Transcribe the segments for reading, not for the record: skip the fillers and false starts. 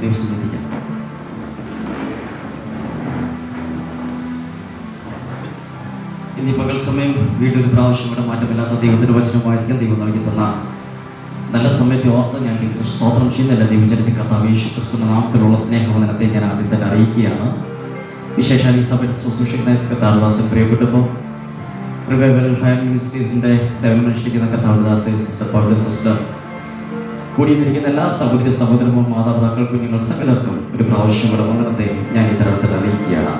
ദിവസം ചിന്തിക്കാം. ഇനി പകൽ സമയം വീണ്ടും ഒരു പ്രാവശ്യം ഇവിടെ മാറ്റമില്ലാത്ത ദൈവത്തിൻ്റെ വചനമായിരിക്കും. ദൈവം നൽകി തന്ന നല്ല സമയത്തെ ഓർത്ത് ഞാൻ സ്തോത്രം ചെയ്യുന്നില്ല. ദൈവജനത്തിൽ കർത്താവ് യേശു ക്രിസ്തുവിന്റെ നാമത്തിലുള്ള സ്നേഹവന്ദനത്തെ ഞാൻ ആദ്യം തന്നെ അറിയിക്കുകയാണ്. വിശേഷാൽ ഈ സഭയുടെ ശുശ്രൂഷിക്കുന്ന കർത്താവദാസൻ പ്രിയപ്പെട്ടപ്പോൾ റിവൈവൽ ഫയർ മിനിസ്ട്രീസിൻ്റെ സേവനമനുഷ്ഠിക്കുന്ന കർത്താവദാസൻ സിസ്റ്റർ പൗല സിസ്റ്റർ കൂടിയിരിക്കുന്ന എല്ലാ സഹോദരി സഹോദരന്മാർ, മാതാപിതാക്കൾ, കുഞ്ഞുങ്ങൾ സകലർക്കും ഒരു പ്രാവശ്യം ഇവിടെ വന്ദനത്തെ ഞാൻ ഈ തരത്തിൽ അറിയിക്കുകയാണ്.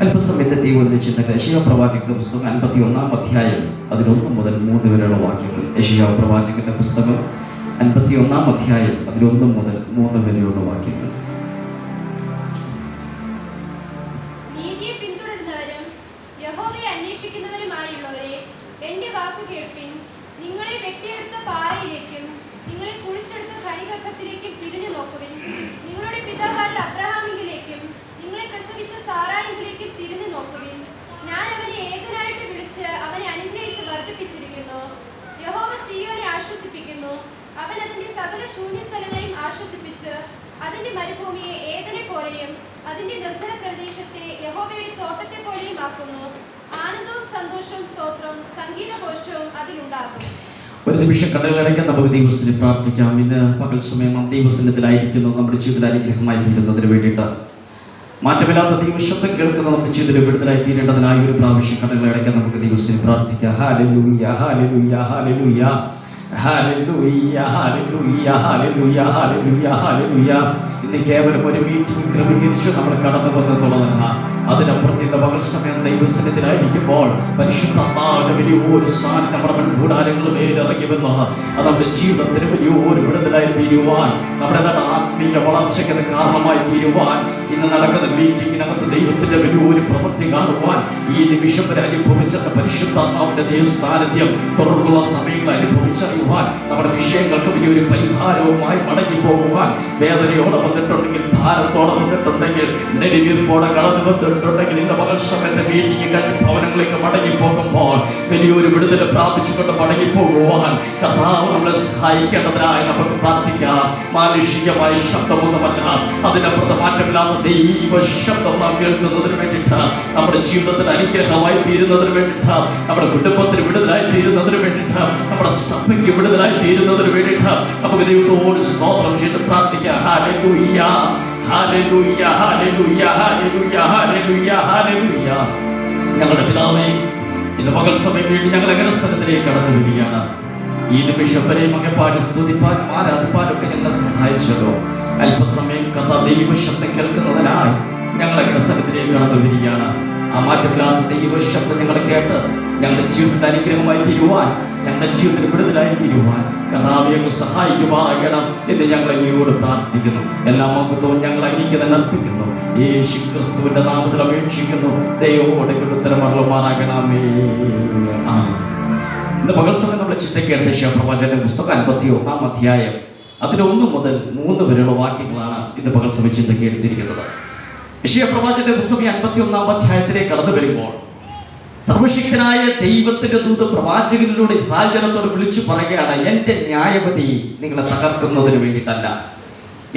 അല്പസമയത്തെ ദൈവത്തിൻ്റെ ചിന്തകൾ യെശയ്യാ പ്രവാചകന്റെ പുസ്തകം 51-ാം അധ്യായം 1 മുതൽ 3 വരെയുള്ള വാക്യങ്ങൾ. യെശയ്യാ പ്രവാചകന്റെ പുസ്തകം 51-ാം അധ്യായം 1 മുതൽ 3 വരെയുള്ള വാക്യങ്ങൾ. നീതിയെ പിന്തുടരുന്നവരും യഹോവയെ അന്വേഷിക്കുന്നവരുമായുള്ളവരെ, എന്റെ വാക്ക് കേൾപ്പിൻ. നിങ്ങളെ വെട്ടിയെടുത്ത പാറയിലേക്കും നിങ്ങളെ കുഴിച്ചെടുത്ത ഖനിഗർഭത്തിലേക്കും തിരിഞ്ഞു നോക്കുവിൻ. നിങ്ങളുടെ പിതാവായ അബ്രഹാമിങ്കിലേക്കും നിങ്ങളെ പ്രസവിച്ച സാറായിങ്കിലേക്കും തിരിഞ്ഞു നോക്കുവിൻ. ഞാൻ അവനെ ഏകനായിട്ട് വിളിച്ച് അവനെ അനുഗ്രഹിച്ച് വർദ്ധിപ്പിച്ചിരിക്കുന്നു. യഹോവ സീയോനെ ആശ്വസിപ്പിക്കുന്നു. അവൻ അതിന്റെ സകല ശൂന്യസ്ഥലങ്ങളെയും ആശ്വസിപ്പിച്ച് അതിന്റെ മരുഭൂമിയെ ഏദനെ പോലെയും അതിന്റെ നിർജ്ജന പ്രദേശത്തെ യഹോവയുടെ തോട്ടത്തെ പോലെയും ആക്കുന്നു. ആനന്ദവും സന്തോഷവും സ്തോത്രവും സംഗീതഘോഷവും അതിലുണ്ടാകും. ഒരു നിമിഷം കടലടയ്ക്കാൻ നമുക്ക് ദൈവസ്ഥനെ പ്രാർത്ഥിക്കാം. ഇന്ന് പകൽ സമയം നാം ദൈവസന്നിധിയിലായിരിക്കുന്നു. നമ്മുടെ ജീവിതത്തിൽ അനുഗ്രഹമായി തീരുന്നതിന് വേണ്ടിയിട്ട് മാറ്റമില്ലാത്ത ദൈവശബ്ദം കേൾക്കുന്ന നമ്മുടെ ജീവിതത്തിൽ വിടുതലായി തീരേണ്ടതിനായി ഒരു പ്രാവശ്യം കടലടയ്ക്കാൻ നമുക്ക് ദൈവസ്ഥനെ പ്രാർത്ഥിക്കാം. Hallelujah, hallelujah, hallelujah, hallelujah, hallelujah, hallelujah, hallelujah, hallelujah. ഇന്ന് കേവലം ഒരു മീറ്റിംഗ് ക്രമീകരിച്ചു നമ്മൾ കടന്നു വന്നെന്നുള്ളതല്ല, അതിനപ്പുറത്തിന്റെ പകൽ സമയം ദൈവസന്നിധിയിലായിരിക്കുമ്പോൾ പരിശുദ്ധാത്മാവിന്റെ വലിയൊരു സാന്നിധ്യം നമ്മുടെ മുൻകൂടാരങ്ങൾ മേലിറങ്ങിവെന്ന് അത് നമ്മുടെ ജീവിതത്തിന് വലിയൊരു വിടുതലായി തീരുവാൻ, നമ്മുടെ ആത്മീയ വളർച്ചയ്ക്ക് കാരണമായി തീരുവാൻ, ഇന്ന് നടക്കുന്ന മീറ്റിങ്ങിനകത്ത് ദൈവത്തിന്റെ വലിയൊരു പ്രവൃത്തി കാണുവാൻ ഈ നിമിഷം വരെ അനുഭവിച്ച പരിശുദ്ധാത്മാവിന്റെ ദൈവ സാന്നിധ്യം തുടർന്നുള്ള സമയങ്ങൾ അനുഭവിച്ചറിയുവാൻ, നമ്മുടെ വിഷയങ്ങൾക്ക് വലിയൊരു പരിഹാരവുമായി മടങ്ങിപ്പോകുവാൻ, വേദനയോടെ വന്നിട്ടുണ്ടെങ്കിൽ, ഭാരത്തോടെ വന്നിട്ടുണ്ടെങ്കിൽ, നെടുവീർപ്പോടെ കടന്നു വന്നിട്ടുണ്ടെങ്കിൽ, ഇന്ന് പകൽ സമയത്ത് മീറ്റിംഗ് കഴിഞ്ഞ് ഭവനങ്ങളിലേക്ക് മടങ്ങിപ്പോകുമ്പോൾ വലിയൊരു വിടുതൽ പ്രാപിച്ചുകൊണ്ട് മടങ്ങിപ്പോകുവാൻ കർത്താവ് നമ്മളെ സഹായിക്കേണ്ടതിനായി നമുക്ക് പ്രാർത്ഥിക്കാം. മാനുഷികമായ ശബ്ദമൊന്നുമല്ല, അതിനപ്പുറത്ത് മാറ്റമില്ലാത്ത ദൈവ ശബ്ദം നാം കേൾക്കുന്നതിന് വേണ്ടിയിട്ട്, നമ്മുടെ ജീവിതത്തിന് അനുഗ്രഹമായി തീരുന്നതിന് വേണ്ടിയിട്ട്, നമ്മുടെ കുടുംബത്തിന് വിടുതലായി തീരുന്നതിന് വേണ്ടിയിട്ട്, നമ്മുടെ സഭയ്ക്ക് വിടുതലായി തീരുന്നതിന് വേണ്ടിയിട്ട് നമുക്ക് ദൈവത്തോട് സ്തോത്രം ചെയ്ത് പ്രാർത്ഥിക്കാം. Hallelujah, hallelujah, hallelujah, hallelujah, hallelujah, hallelujah. ഞങ്ങളുടെ പിതാവേ, ഇന്ന് പകൽ സമയം വേണ്ടി ഞങ്ങൾ എങ്ങനെ സ്ഥലത്തിലേക്ക് കടന്നു വരികയാണ്. ഈ നിമിഷം വരെയും അങ്ങ് പാടി സ്തുതിപ്പാനും ആരാധിപ്പാനും ഒക്കെ ഞങ്ങളെ സഹായിച്ചല്ലോ. അല്പസമയം കർത്താവ് ദൈവശബ്ദം കേൾക്കുന്നതിനായി ഞങ്ങൾ എങ്ങനെ സ്ഥലത്തിലേക്ക് കടന്നു വരികയാണ്. ആ മാറ്റമില്ലാത്ത ദൈവശബ്ദം ഞങ്ങൾ കേട്ട് ഞങ്ങളുടെ ജീവിതത്തിൽ അനുഗ്രഹമായി തീരുവാൻ, ഞങ്ങളുടെ ജീവിതത്തിൽ വിടുതലായി തീരുവാൻ കർത്താവേ അങ്ങ് സഹായിക്കുമാറാകണം എന്ന് ഞങ്ങൾ അങ്ങയോട് പ്രാർത്ഥിക്കുന്നു. എല്ലാ മഹത്വവും ഞങ്ങൾ അങ്ങേക്ക് തന്നെ അർപ്പിക്കുന്നു. യേശു ക്രിസ്തുവിന്റെ നാമത്തിൽ അപേക്ഷിക്കുന്നു. ദൈവമോടെ ഉത്തരമരുളുമാറാകണമേ. ഇന്ന് പകൽ സമയം നമ്മുടെ ചിന്തയ്ക്കെടുത്ത യെശയ്യാ പ്രവാചകന്റെ പുസ്തകം 51-ാം അധ്യായം 1 മുതൽ 3 വരെയുള്ള വാക്യങ്ങളാണ് ഇന്ന് പകൽ സമയം ചിന്തയ്ക്ക് എടുത്തിരിക്കുന്നത്. യെശയ്യാ പ്രവാചകന്റെ പുസ്തകം 51-ാം അധ്യായത്തിലേക്ക് കടന്നു വരുമ്പോൾ സർവശക്തനായ ദൈവത്തിന്റെ ദൂത് പ്രവാചകനിലൂടെ ഇസ്രായേൽ ജനത്തോട് വിളിച്ചു പറയുകയാണ്, എന്റെ ന്യായവിധി നിങ്ങളെ തകർക്കുന്നതിന് വേണ്ടിയിട്ടല്ല,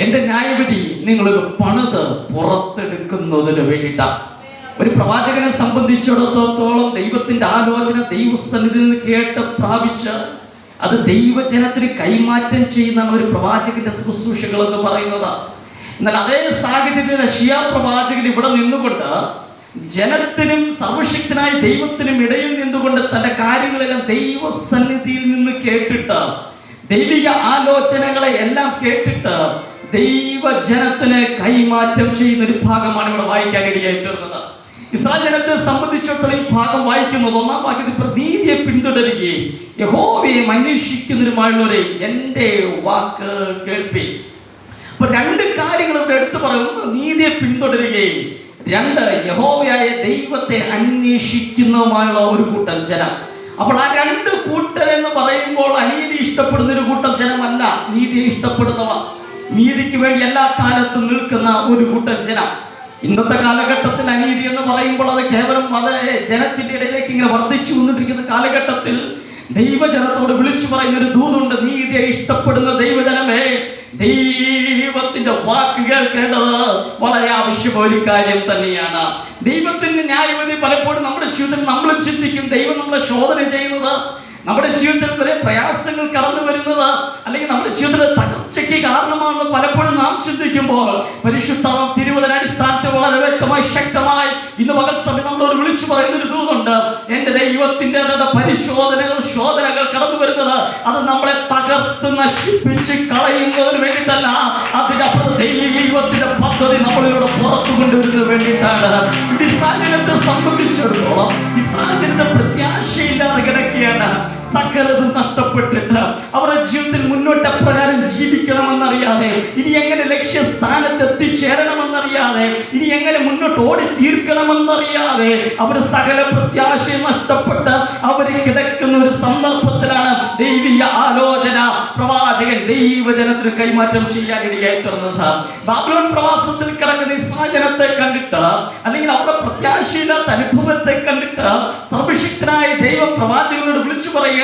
എന്റെ ന്യായവിധി നിങ്ങൾ പണിത് പുറത്തെടുക്കുന്നതിന് വേണ്ടിയിട്ടാണ്. ഒരു പ്രവാചകനെ സംബന്ധിച്ചിടത്തോളം ദൈവത്തിന്റെ ആലോചന ദൈവസന്നിധിയിൽ നിന്ന് കേട്ട് പ്രാപിച്ച് അത് ദൈവജനത്തിന് കൈമാറ്റം ചെയ്യുന്ന ഒരു പ്രവാചകന്റെ ശുശ്രൂഷകൾ എന്ന് പറയുന്നത്. എന്നാൽ അതേ സാഹചര്യത്തിൽ യെശയ്യാ പ്രവാചകൻ ഇവിടെ നിന്നുകൊണ്ട് ജനത്തിനും സർവശക്തനായ ദൈവത്തിനും ഇടയിൽ നിന്നുകൊണ്ട് തന്റെ കാര്യങ്ങളെല്ലാം ദൈവസന്നിധിയിൽ നിന്ന് കേട്ടിട്ട്, ദൈവിക ആലോചനകളെ എല്ലാം കേട്ടിട്ട് ദൈവജനത്തിന് കൈമാറ്റം ചെയ്യുന്ന ഒരു ഭാഗമാണ് ഇവിടെ വായിക്കാൻ ഇടയായി തീർന്നത്. ഇസ്രായേൽ ജനത്തെ സംബന്ധിച്ചിടത്തോളം ഈ ഭാഗം വായിക്കുന്നത് 1-ാം വാക്യത്തിൽ നീതിയെ പിന്തുടരുകയും യഹോവയെ അന്വേഷിക്കുന്നതിനുമായുള്ളവരെ എന്റെ വാക്ക് കേൾപ്പി. അപ്പൊ 2 കാര്യങ്ങൾ ഇവിടെ എടുത്തു പറയുന്നു. നീതിയെ പിന്തുടരുകയും 2 യഹോവയായ ദൈവത്തെ അന്വേഷിക്കുന്നതുമായുള്ള ഒരു കൂട്ടം ജനം. അപ്പോൾ ആ 2 കൂട്ടരെന്ന് പറയുമ്പോൾ അനീതി ഇഷ്ടപ്പെടുന്ന ഒരു കൂട്ടം ജനമല്ല, നീതിയെ ഇഷ്ടപ്പെടുന്നവ, നീതിക്ക് വേണ്ടി എല്ലാ കാലത്തും നിൽക്കുന്ന ഒരു കൂട്ടം ജനം. ഇന്നത്തെ കാലഘട്ടത്തിൽ അനീതി എന്ന് പറയുമ്പോൾ അത് കേവലം ജനത്തിന്റെ ഇടയിലേക്ക് ഇങ്ങനെ വർദ്ധിച്ചു വന്നിരിക്കുന്ന കാലഘട്ടത്തിൽ ദൈവജനത്തോട് വിളിച്ചു പറയുന്ന ഒരു ദൂതുണ്ട്. നീതിയെ ഇഷ്ടപ്പെടുന്ന ദൈവജനമേ, ദൈവത്തെ ദൈവത്തിന്റെ വാക്ക് കേൾക്കേണ്ടത് വളരെ ആവശ്യമായ ഒരു കാര്യം തന്നെയാണ്. ദൈവത്തിന്റെ ന്യായവിധി പലപ്പോഴും നമ്മുടെ ജീവിതത്തിൽ നമ്മൾ ചിന്തിക്കും, ദൈവം നമ്മളെ ശോധന ചെയ്യുന്നത്, നമ്മുടെ ജീവിതത്തിൽ വരെ പ്രയാസങ്ങൾ കടന്നു വരുന്നത്, അല്ലെങ്കിൽ നമ്മുടെ ജീവിതത്തിലെ തകർച്ചയ്ക്ക് കാരണമാണെന്ന് പലപ്പോഴും നാം ചിന്തിക്കുമ്പോൾ പരിശുദ്ധ തിരുവചന അടിസ്ഥാനത്തിൽ വളരെ വ്യക്തമായി ശക്തമായി ഇന്ന് പകൽ സമയം നമ്മളോട് വിളിച്ചു പറയുന്ന ഒരു ദൂതുണ്ട്. എന്റെ ദൈവത്തിന്റെ ശോധനകൾ കടന്നു വരുന്നത് അത് നമ്മളെ തകർത്ത് നശിപ്പിച്ച് കളയുന്നതിന് വേണ്ടിയിട്ടല്ല, അതിനപ്പുറം ദൈവത്തിന്റെ പദ്ധതി നമ്മളിലൂടെ പുറത്തു കൊണ്ടുവരുന്നതിന് വേണ്ടിയിട്ടാണ്. ഈ സാഹചര്യത്തെ സംബന്ധിച്ചിടത്തോളം ഈ സാഹചര്യത്തെ പ്രത്യാശയില്ലാതെ കിടക്കുകയാണ്. സകലതും നഷ്ടപ്പെട്ടിട്ട് അവരുടെ ജീവിതത്തിൽ മുന്നോട്ട് എപ്രകാരം ജീവിക്കണമെന്നറിയാതെ, ഇനി എങ്ങനെ ലക്ഷ്യസ്ഥാനത്ത് എത്തിച്ചേരണമെന്നറിയാതെ, ഇനി എങ്ങനെ മുന്നോട്ട് ഓടി തീർക്കണമെന്നറിയാതെ അവർ സകല പ്രത്യാശയും നഷ്ടപ്പെട്ട് അവർ കിടക്കുന്ന ഒരു സന്ദർഭത്തിലാണ് ദൈവിക ആലോചന പ്രവാചകൻ ദൈവജനത്തിന് കൈമാറ്റം ചെയ്യാൻ ഇടയായിട്ടുള്ളത്. ബാബിലോൺ പ്രവാസത്തിൽ കിടക്കുന്ന ഇസ്രായേലിനെ കണ്ടിട്ട്, അല്ലെങ്കിൽ അവരുടെ പ്രത്യാശയില്ലാത്ത അനുഭവത്തെ കണ്ടിട്ട് സർവശക്തനായ ദൈവ പ്രവാചകനോട് വിളിച്ചു പറയുക,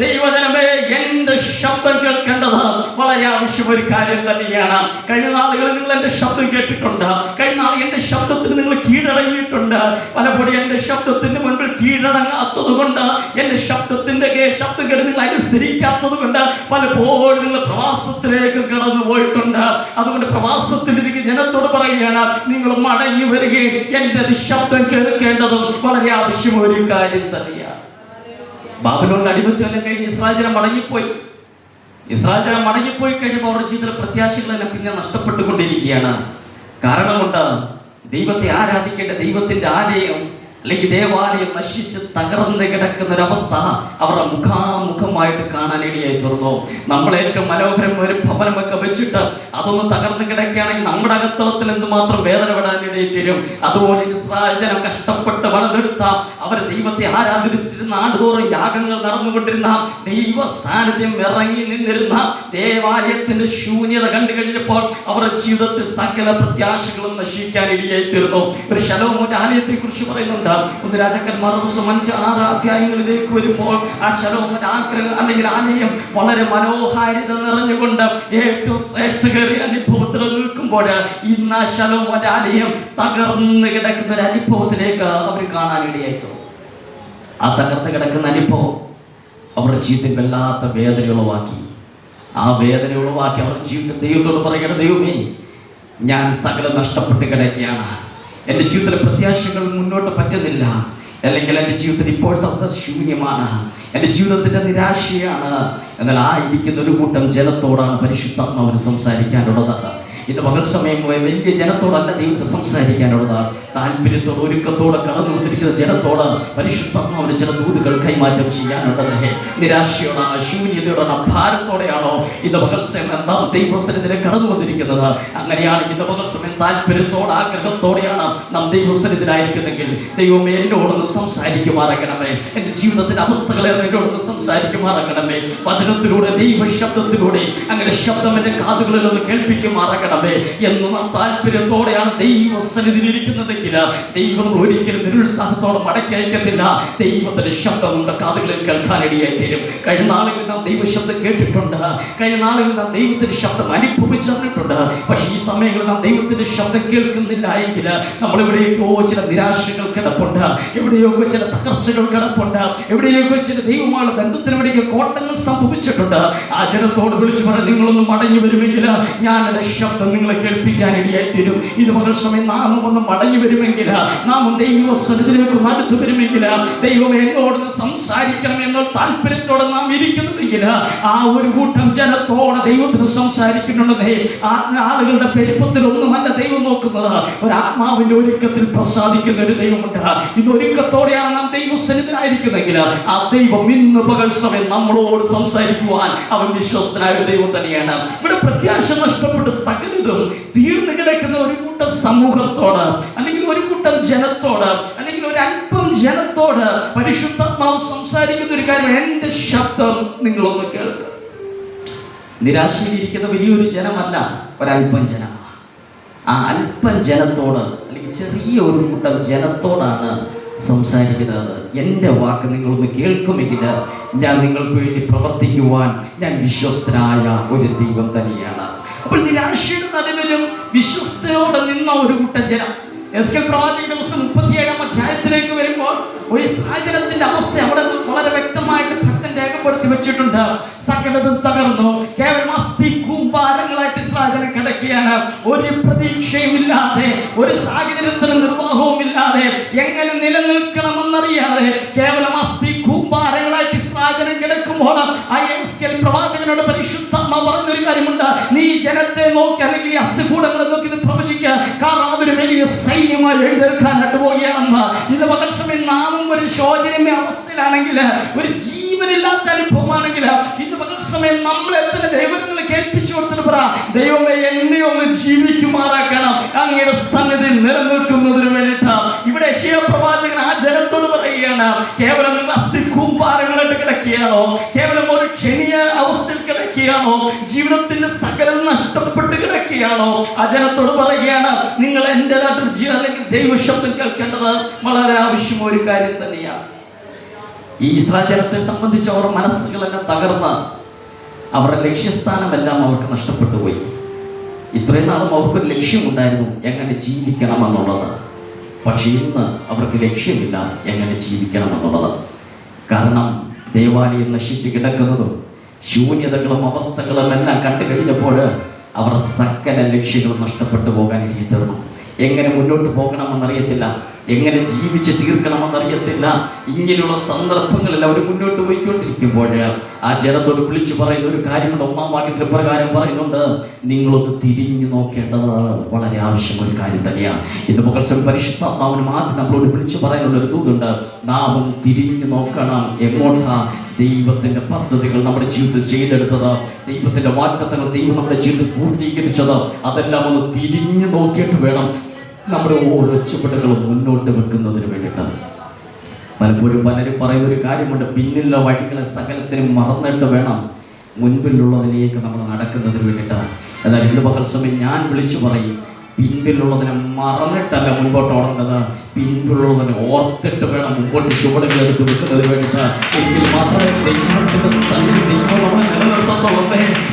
ദൈവജനമേ, എന്റെ ശബ്ദം കേൾക്കേണ്ടത് വളരെ ആവശ്യമായ ഒരു കാര്യം തന്നെയാണ്. കഴിഞ്ഞ നാളുകളിൽ നിങ്ങൾ എന്റെ ശബ്ദം കേട്ടിട്ടുണ്ട്, കഴിഞ്ഞ നാൾ എന്റെ ശബ്ദത്തിന് നിങ്ങൾ കീഴടങ്ങിയിട്ടുണ്ട്. പലപ്പോഴും എന്റെ ശബ്ദത്തിന് മുൻപിൽ കീഴടങ്ങാത്തത് കൊണ്ട്, എന്റെ ശബ്ദം കേട്ട് നിങ്ങൾ അനുസരിക്കാത്തത് കൊണ്ട് പലപ്പോഴും നിങ്ങൾ പ്രവാസത്തിലേക്ക് കടന്നു പോയിട്ടുണ്ട്. അതുകൊണ്ട് പ്രവാസത്തിലിരിക്കുന്ന ജനത്തോട് പറയുകയാണ്, നിങ്ങൾ മടങ്ങി വരികയും എന്റെ ശബ്ദം കേൾക്കേണ്ടതും വളരെ ആവശ്യമായ ഒരു കാര്യം തന്നെയാണ്. ബാബിലോണിന്റെ അടിമത്തമെല്ലാം കഴിഞ്ഞ് ഇസ്രായേൽ ജനം മടങ്ങിപ്പോയി കഴിഞ്ഞപ്പോൾ അവരുടെ ജീവിതത്തിലെ പ്രത്യാശകളെല്ലാം പിന്നെ നഷ്ടപ്പെട്ടുകൊണ്ടിരിക്കുകയാണ്. കാരണമുണ്ട്, ദൈവത്തെ ആരാധിക്കേണ്ട ദൈവത്തിന്റെ ആലയം അല്ലെങ്കിൽ ദേവാലയം നശിച്ച് തകർന്ന് കിടക്കുന്ന ഒരവസ്ഥ അവരുടെ മുഖാമുഖമായിട്ട് കാണാനിടയായി തീർന്നു. നമ്മൾ ഏറ്റവും മനോഹരമായ ഒരു ഭവനമൊക്കെ വെച്ചിട്ട് അതൊന്ന് തകർന്ന് കിടക്കുകയാണെങ്കിൽ നമ്മുടെ അകത്തളത്തിൽ എന്തുമാത്രം വേദനപ്പെടാനിടയിൽ തീരും. അതുപോലെ ഇസ്രായേൽ ജനം കഷ്ടപ്പെട്ട് വളർന്നെടുത്ത അവർ ദൈവത്തെ ആരാധിച്ചിരുന്ന ആണ്ടുതോറും യാഗങ്ങൾ നടന്നുകൊണ്ടിരുന്ന ദൈവ സാന്നിധ്യം ഇറങ്ങി നിന്നിരുന്ന ദേവാലയത്തിന്റെ ശൂന്യത കണ്ടു കഴിഞ്ഞപ്പോൾ അവരുടെ ജീവിതത്തിൽ സകല പ്രത്യാശകളും നശിക്കാൻ ഇടയായി തീർന്നു. ഒരു ശലോമോന്റെ ആലയത്തെ കുറിച്ച് പറയുന്നുണ്ട്. ഒന്ന് രാജാക്കന്മാർ 5-6 അധ്യായങ്ങളിലേക്ക് വരുമ്പോൾ ആ ശലോമോന്റെ ആഗ്രഹം അല്ലെങ്കിൽ ആലയം വളരെ മനോഹാരിത നിറഞ്ഞുകൊണ്ട് ഏറ്റവും ശ്രേഷ്ഠകേറിയ അനുഭവത്തിൽ നിൽക്കുമ്പോൾ ഇന്ന് ആ ശലോമോന്റെ ആലയം തകർന്ന് കിടക്കുന്ന ഒരു അനുഭവത്തിലേക്ക് അവർ കാണാനിടയായിത്തോ. ആ തകർന്ന് കിടക്കുന്ന അനുഭവം അവരുടെ ജീവിതത്തിൽ വല്ലാത്ത വേദന ഉളവാക്കി. ആ വേദന ഉളവാക്കി അവരുടെ ജീവിതത്തിൽ ദൈവത്തോട് പറയണം, ദൈവമേ, ഞാൻ സകലം നഷ്ടപ്പെട്ട് കിടക്കുകയാണ്, എൻ്റെ ജീവിതത്തിലെ പ്രത്യാശകൾ മുന്നോട്ട് പറ്റുന്നില്ല, അല്ലെങ്കിൽ എൻ്റെ ജീവിതത്തിൽ ഇപ്പോഴത്തെ അവസ്ഥ ശൂന്യമാണ്, എൻ്റെ ജീവിതത്തിൻ്റെ നിരാശയാണ്. എന്നാൽ ആ ഇരിക്കുന്ന ഒരു കൂട്ടം ജനത്തോടാണ് പരിശുദ്ധാത്മാവിന് സംസാരിക്കാനുള്ളത്. ഇന്ന് പകൽ സമയം വലിയ ജനത്തോടല്ല ദൈവത്തെ സംസാരിക്കാനുള്ളത്. താല്പര്യത്തോട് ഒരുക്കത്തോടെ കടന്നു വന്നിരിക്കുന്ന ജനത്തോട് പരിശുദ്ധാത്മാവിന് ചില ദൂതുകൾ കൈമാറ്റം ചെയ്യാനുള്ളത്. നിരാശയോടാണ്, ശൂന്യതയോടാണ്, ഭാരത്തോടെയാണോ ഇന്ന് പകൽ സമയം നാം ദൈവസന്നിധിയിൽ കടന്നു വന്നിരിക്കുന്നത്? അങ്ങനെയാണ് ഇന്ന് പകൽ സമയം താല്പര്യത്തോടെ ആഗ്രഹത്തോടെയാണ് നാം ദൈവസന്നിധിയിലായിരിക്കുന്നെങ്കിൽ, ദൈവമേ, എന്നോടൊന്ന് സംസാരിക്കുമാറാകണമേ, എൻ്റെ ജീവിതത്തിന്റെ അവസ്ഥകളെ എന്നോടൊന്ന് സംസാരിക്കുമാറാകണമേ, വചനത്തിലൂടെ ദൈവശബ്ദത്തിലൂടെ അങ്ങനെ ശബ്ദം എൻ്റെ കാതുകളിൽ ഒന്ന് കേൾപ്പിക്കുമാറാകണമേ എന്ന് നാം താല്പര്യത്തോടെയാണ് ദൈവസന്നിധിയിൽ ഇരിക്കുന്നതെങ്കിൽ ദൈവം ഒരിക്കലും നിരുത്സാഹത്തോടെ മടക്കി അയക്കത്തില്ല. ദൈവത്തിന്റെ ശബ്ദം നമ്മുടെ കാതുകളിൽ കേൾക്കാനിടയായി തീരും. കഴിഞ്ഞ നാളുകളിൽ നാം ദൈവശബ്ദം കേട്ടിട്ടുണ്ട്, കഴിഞ്ഞ നാളുകളിൽ നാം ദൈവത്തിന്റെ ശബ്ദം അനുഭവിച്ചറിഞ്ഞിട്ടുണ്ട്. പക്ഷേ ഈ സമയങ്ങളിൽ നാം ദൈവത്തിന്റെ ശബ്ദം കേൾക്കുന്നില്ല എങ്കിൽ നമ്മൾ എവിടെയൊക്കെയോ ചില നിരാശകൾ കിടപ്പുണ്ട്, എവിടെയൊക്കെ ചില തകർച്ചകൾ കിടപ്പുണ്ട്, എവിടെയൊക്കെ ചില ദൈവമായുള്ള ബന്ധത്തിന് വേണ്ടിയൊക്കെ കോട്ടങ്ങൾ സംഭവിച്ചിട്ടുണ്ട്. ആ ജനത്തോട് വിളിച്ചു പറഞ്ഞ് നിങ്ങളൊന്ന് മടങ്ങി വരുമെങ്കിൽ ഞാൻ എൻ്റെ ശബ്ദം നിങ്ങളെ കേൾപ്പിക്കാൻ ഇടയായി തീരും. ഇത് പകൽ സമയം നാം ഒന്ന് മടങ്ങി വരുമെങ്കിൽ, നാം ദൈവസന്നിധിയിലേക്ക് അടുത്തു വരുമെങ്കിൽ, ദൈവം എന്നോട് സംസാരിക്കണം എന്ന താല്പര്യത്തോടെ നാം ഇരിക്കുന്നുണ്ടെങ്കിൽ ആ ഒരു കൂട്ടം ജനത്തോടെ ദൈവത്തിന് സംസാരിക്കുന്നുണ്ടെന്നേ. ആളുകളുടെ പെരുപ്പത്തിലൊന്നുമല്ല ദൈവം നോക്കുന്നത്, ഒരു ആത്മാവിന്റെ ഒരുക്കത്തിൽ പ്രസാദിക്കുന്ന ഒരു ദൈവമുണ്ട്. ഇന്ന് ഒരുക്കത്തോടെയാണ് നാം ദൈവസന്നിധിയിലായിരിക്കുന്നെങ്കിൽ ആ ദൈവം ഇന്ന് പകൽ സമയം നമ്മളോട് സംസാരിക്കുവാൻ അവൻ വിശ്വസ്തനായ ഒരു ദൈവം തന്നെയാണ്. ഇവിടെ പ്രത്യാശ നഷ്ടപ്പെട്ട് സകലതും തീർന്നു കിടക്കുന്ന ഒരു കൂട്ടം സമൂഹത്തോട്, അല്ലെങ്കിൽ ഒരു കൂട്ടം ജനത്തോട്, അല്ലെങ്കിൽ ഒരു അല്പം ജനത്തോട് പരിശുദ്ധാത്മാവ് സംസാരിക്കുന്ന ഒരു കാര്യം, എൻ്റെ ശബ്ദം നിങ്ങളൊന്ന് കേൾക്കുക. നിരാശയിലിരിക്കുന്ന വലിയൊരു ജനമല്ല, ഒരല്പം ജനം. ആ അല്പം ജനത്തോട്, അല്ലെങ്കിൽ ചെറിയ ഒരു കൂട്ടം ജനത്തോടാണ് സംസാരിക്കുന്നത്. എൻ്റെ വാക്ക് നിങ്ങളൊന്ന് കേൾക്കുമെങ്കിൽ ഞാൻ നിങ്ങൾക്ക് വേണ്ടി പ്രവർത്തിക്കുവാൻ ഞാൻ വിശ്വസ്തനായ ഒരു ദൈവം തന്നെയാണ്. അപ്പോൾ നിരാശയുടെ നടുവിലും വിശ്വസ്തയോടെ നിന്ന ഒരു കൂട്ടം ജനം. എസ്കേൽ പ്രവാചകന്റെ പുസ്തകം 37-ാം അധ്യായത്തിലേക്ക് വരുമ്പോൾ ഒരു സാഹചര്യത്തിന്റെ അവസ്ഥ അവിടെ വളരെ വ്യക്തമായിട്ട് ഭക്തൻ രേഖപ്പെടുത്തി വെച്ചിട്ടുണ്ട്. സകലതും തകർന്നു, കേവലം അസ്ഥി കൂമ്പാരങ്ങളായിട്ട് ഇസ്രായേൽ കിടക്കുകയാണ്. ഒരു പ്രതീക്ഷയും ഇല്ലാതെ, ഒരു സാഹചര്യത്തിന് നിർവാഹവും ഇല്ലാതെ, എങ്ങനെ നിലനിൽക്കണമെന്നറിയാതെ കേവലം അസ്ഥി കൂമ്പാരങ്ങളായിട്ട് ഇസ്രായേൽ കിടക്കുമ്പോൾ എസ്കേൽ പ്രവാചകനോട് പരിശുദ്ധാത്മാവ് പറഞ്ഞൊരു കാര്യമുണ്ട്. നീ ജനത്തെ നോക്കി, അല്ലെങ്കിൽ അസ്ഥികൂടങ്ങളെ നോക്കി പ്രവചിക്കുക, കാരണം അതൊരു വലിയ സൈന്യമായി എഴുന്നേൽക്കാനായിട്ട് പോവുകയാണെന്ന്. ഇന്ന് പകൽസമയം നാമും ഒരു ശോചനീയ അവസ്ഥയിലാണെങ്കിൽ, ഒരു ജീവനില്ലാത്ത അനുഭവമാണെങ്കിൽ, ഇന്ന് പകൽസമയം നമ്മളെ തന്നെ ദൈവങ്ങളെ കേൾപ്പിച്ചു കൊടുത്തിട്ട് പറ, ദൈവമേ എന്നെ ഒന്ന് ജീവിക്കുമാറാക്കണം, അങ്ങയുടെ സന്നിധിയിൽ നിലനിൽക്കുന്നതിന് വേണ്ടിയിട്ട്. ഇവിടെ യെശയ്യാ പ്രവാചകൻ ആ ജനത്തോട് പറയുകയാണ്, കേവലം അസ്ഥി കൂമ്പാരങ്ങളായിട്ട് കിടക്കുകയാണോ, കേവലം ഒരു ക്ഷണിക അവസ്ഥയിൽ കിടക്കുകയാണോ, ജീവിതത്തിന്റെ സകലം നഷ്ടപ്പെട്ട് കിടക്കുകയാണോ? ആ ജനത്തോട് പറയുകയാണ്, നിങ്ങൾ എന്റേതായിട്ട് അല്ലെങ്കിൽ ദൈവശബ്ദം കേൾക്കേണ്ടത് വളരെ ആവശ്യമായ ഒരു കാര്യം തന്നെയാണ്. ഈ ഇസ്രായേൽ ജനത്തെ സംബന്ധിച്ച് അവർ മനസ്സുകളെല്ലാം തകർന്ന് അവരുടെ ലക്ഷ്യസ്ഥാനമെല്ലാം അവർക്ക് നഷ്ടപ്പെട്ടു പോയി. ഇത്രയും നാളും അവർക്കൊരു ലക്ഷ്യമുണ്ടായിരുന്നു, എങ്ങനെ ജീവിക്കണം എന്നുള്ളത്. പക്ഷെ ഇന്ന് അവർക്ക് ലക്ഷ്യമില്ല, എങ്ങനെ ജീവിക്കണം എന്നുള്ളത്. കാരണം ദേവാലയം നശിച്ച് കിടക്കുന്നതും ശൂന്യതകളും അവസ്ഥകളും എല്ലാം കണ്ടു കഴിഞ്ഞപ്പോൾ അവർ സകല ലക്ഷ്യങ്ങളും നഷ്ടപ്പെട്ടു പോകാൻ ഇടയായി തീർന്നു. എങ്ങനെ മുന്നോട്ട് പോകണമെന്നറിയത്തില്ല, എങ്ങനെ ജീവിച്ച് തീർക്കണമെന്നറിയത്തില്ല. ഇങ്ങനെയുള്ള സന്ദർഭങ്ങളിൽ അവർ മുന്നോട്ട് പോയിക്കൊണ്ടിരിക്കുമ്പോൾ ആ ജനത്തോട് വിളിച്ചു പറയുന്ന ഒരു കാര്യമുണ്ട്. 1-ാം വാക്യത്തിൽ പ്രകാരം പറയുന്നുണ്ട്, നിങ്ങളൊന്ന് തിരിഞ്ഞു നോക്കേണ്ടത് വളരെ ആവശ്യമായ കാര്യം തന്നെയാണ്. ഇന്ന് പകൽസമയം പരിശുദ്ധാത്മാവിനും ആദ്യം നമ്മളോട് വിളിച്ചു പറയാനുള്ള ഒരു ദൂതുണ്ട്. നാമും തിരിഞ്ഞു നോക്കണം. എങ്ങോട്ടാ? ദൈവത്തിന്റെ പദ്ധതികൾ നമ്മുടെ ജീവിതത്തിൽ ചെയ്തെടുത്തത്, ദൈവത്തിന്റെ വാഗ്ദത്തങ്ങൾ ദൈവം നമ്മുടെ ജീവിതത്തിൽ പൂർത്തീകരിച്ചത്, അതെല്ലാം ഒന്ന് തിരിഞ്ഞു നോക്കിയിട്ട് വേണം നമ്മുടെ ഓരോ ചുവടുകളും മുന്നോട്ട് വെക്കുന്നതിന് വേണ്ടിയിട്ടാണ്. പലപ്പോഴും പലരും പറയുന്ന ഒരു കാര്യമുണ്ട്, പിന്നിലുള്ള വഴികളെ സകലത്തിനും മറന്നിട്ട് വേണം മുൻപിലുള്ളതിലേക്ക് നമ്മൾ നടക്കുന്നതിന് വേണ്ടിയിട്ടാണ്. എന്നാൽ ഇന്ന് പകൽസമയം ഞാൻ വിളിച്ചു പറയും, പിൻപിലുള്ളതിനെ മറന്നിട്ടല്ല മുൻപോട്ട് ഓടേണ്ടത്, പിൻപിലുള്ളതിനെ ഓർത്തിട്ട് വേണം മുമ്പോട്ട് ചുവടുകൾ എടുത്ത് വെക്കുന്നതിന് വേണ്ടിയിട്ട്. എങ്കിൽ മാത്രമേ ദൈവത്തിന്റെ സന്നിധി ദൈവം നമ്മളെ നിലനിർത്തത്തുള്ളൂ.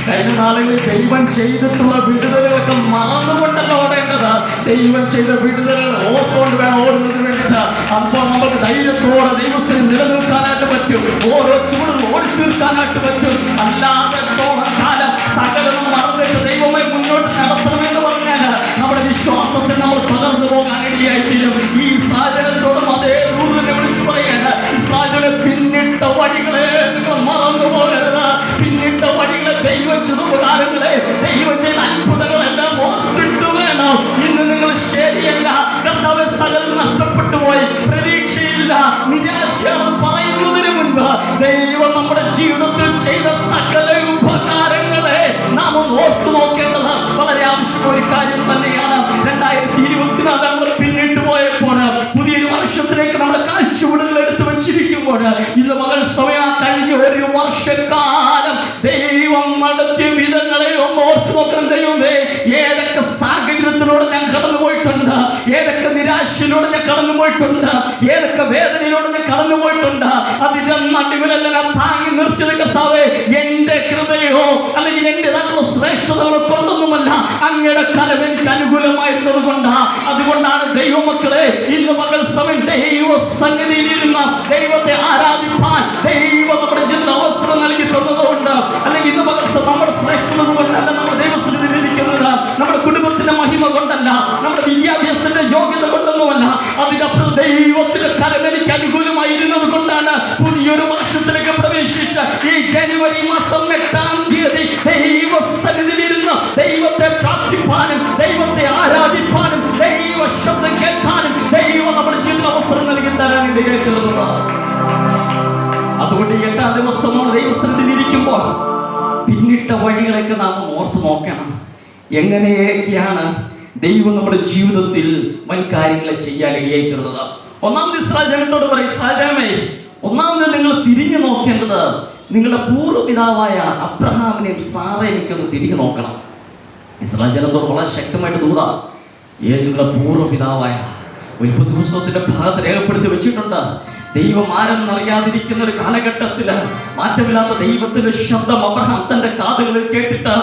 കഴിഞ്ഞ നാളുകളിൽ ദൈവം ചെയ്തിട്ടുള്ള വിടുതലുകളൊക്കെ മറന്നുകൊണ്ടല്ല ഓടേണ്ടത്, ദൈവം ചെയ്ത വിടുതലുകൾ ഓർത്തുകൊണ്ട് വേണം ഓടുന്നതിന് വേണ്ടിയിട്ട്. അപ്പോൾ നമുക്ക് ധൈര്യത്തോടെ ദൈവത്തിന് നിലനിൽക്കാനായിട്ട് പറ്റും, ഓരോ ചുവടുകൾ ഓടിത്തീർക്കാനായിട്ട് പറ്റും. അല്ലാതെ കാലം സകലം മറന്നിട്ട് ദൈവമായി മുന്നോട്ട് നടത്തണമെന്ന് പറഞ്ഞാൽ നമ്മുടെ വിശ്വാസത്തിൽ നമ്മൾ തകർന്നു പോകാൻ ഇടയായിട്ടില്ല. ഈ സാഹചര്യത്തോടും അതേ ദൂതനെ വിളിച്ചു പറയാണ്, ഈ സാഹചര്യം പിന്നിട്ട വഴികളെ നിങ്ങൾ മറന്നു പോകരുത്. പിന്നിട്ട വഴികളെ, ദൈവം ചെയ്ത ഉപകാരങ്ങളെ, ദൈവം ചെയ്ത അത്ഭുതങ്ങളെല്ലാം ഓർത്തിട്ട് വേണം. ഇന്ന് നിങ്ങൾ ശരിയല്ല, കർത്താവ് സകലം നഷ്ടപ്പെട്ടു പോയി, പ്രതീക്ഷയില്ല, നിരാശയാണ് പറയുന്നതിന് മുൻപ് ദൈവം നമ്മുടെ ജീവിതത്തിൽ ചെയ്ത സകല ഉപകാരങ്ങളെ നാം ഓർത്തു നോക്കേണ്ടത് വളരെ ആവശ്യമായ ഒരു കാര്യം തന്നെയാണ്. 2024 നമ്മൾ പിന്നിട്ട് പോയപ്പോൾ പുതിയൊരു വർഷത്തിലേക്ക് നമ്മുടെ കാഴ്ചപ്പാടുകൾ എടുത്തു വെച്ചിരിക്കുമ്പോൾ ഇന്ന് മകൾ സമയം കഴിഞ്ഞ ഒരു വർഷക്കാലം ദൈവം നടത്തിയ വിധങ്ങളെ ഒന്ന് ഓർത്തു നോക്കണം. ദൈവമേ, ഏതൊക്കെ സാഹചര്യത്തിലൂടെ ഞാൻ കടന്നു പോയിട്ടുണ്ട്, ഏതൊക്കെ നിരാശയിലൂടെ ഞാൻ കടന്നു പോയിട്ടുണ്ട്, ഏതൊക്കെ വേദനയിലൂടെ ഞാൻ കടന്നു പോയിട്ടുണ്ട്. അതിന്റെ നടുവിലെല്ലാം താങ്ങി നിർത്തിയ കർത്താവേ, എന്റെ കൃപയോ അല്ലെങ്കിൽ എന്റേതായിട്ടുള്ള ശ്രേഷ്ഠതകളോ കൊണ്ടൊന്നുമല്ല, അങ്ങയുടെ കരം എനിക്ക് അനുകൂലമായിരുന്നത് കൊണ്ടാ. അതുകൊണ്ടാണ് ദൈവമക്കളെ ഇന്ന് മകൾ സമയം ദൈവ സന്നിധിയിലിരുന്ന ദൈവത്തെ ആരാധിപ്പാൻ ദൈവം നമ്മുടെ ജീവിതത്തിൽ അവസരം നൽകി തന്നതുകൊണ്ട്, അല്ലെങ്കിൽ ഇന്ന് മകൾ നമ്മുടെ ശ്രേഷ്ഠത കൊണ്ടല്ല നമ്മുടെ ദൈവസന്നിധിയിൽ ഇരിക്കുന്നത്, നമ്മുടെ കുടുംബത്തിന്റെ മഹിമ കൊണ്ടല്ല, നമ്മുടെ വിദ്യാഭ്യാസത്തിന്റെ യോഗ്യത കൊണ്ടൊന്നുമല്ല, അതിനപ്പുറം ദൈവത്തിന്റെ കരം എനിക്ക് അനുകൂലമായിരുന്നത് കൊണ്ടാണ് പുതിയൊരു വർഷത്തിലേക്ക് പ്രവേശിച്ച ഈ ജനുവരി മാസം 8-ാം തീയതി ദൈവസന്നിധിയിലിരുന്ന് ദൈവത്തെ പ്രാർത്ഥിപ്പാനും ദൈവത്തെ ആരാധിപ്പാനും ദൈവ ശബ്ദം കേൾക്കാനും ദൈവം നമ്മുടെ ജീവിതത്തിൽ അവസരം നൽകി തരാൻ ഇടയായിട്ടുള്ളത്. അതുകൊണ്ട് 8-ാം ദിവസം നമ്മൾ ദൈവസന്നിധിയിൽ ഇരിക്കുമ്പോൾ പിന്നിട്ട വഴികളൊക്കെ നാം ഓർത്ത് നോക്കണം. എങ്ങനെയൊക്കെയാണ് ദൈവം നമ്മുടെ ജീവിതത്തിൽ വൻ കാര്യങ്ങൾ ചെയ്യാൻ ഇടയായിട്ടുള്ളത്. ഒന്നാമത് ഇസ്രായേൽ ജനത്തോട് പറയും, ഇസ്രായേൽ ജനമേ, ഒന്നാമത് നിങ്ങൾ തിരിഞ്ഞു നോക്കേണ്ടത് നിങ്ങളുടെ പൂർവ്വപിതാവായ അബ്രഹാമിനെയും സാറയെയും ഒന്ന് തിരിഞ്ഞു നോക്കണം. ഇസ്രായേൽ ജനത്തോട് വളരെ ശക്തമായിട്ട് ദൂത, നിങ്ങളുടെ പൂർവ്വപിതാവായ ഉൽപ്പത്തി പുസ്തകത്തിന്റെ ഭാഗത്ത് രേഖപ്പെടുത്തി വെച്ചിട്ടുണ്ട്. ദൈവം ആരെന്നറിയാതിരിക്കുന്ന ഒരു കാലഘട്ടത്തില് മാറ്റമില്ലാത്ത ദൈവത്തിന്റെ ശബ്ദം അബ്രഹാം തന്റെ കാതുകളിൽ കേട്ടിട്ട്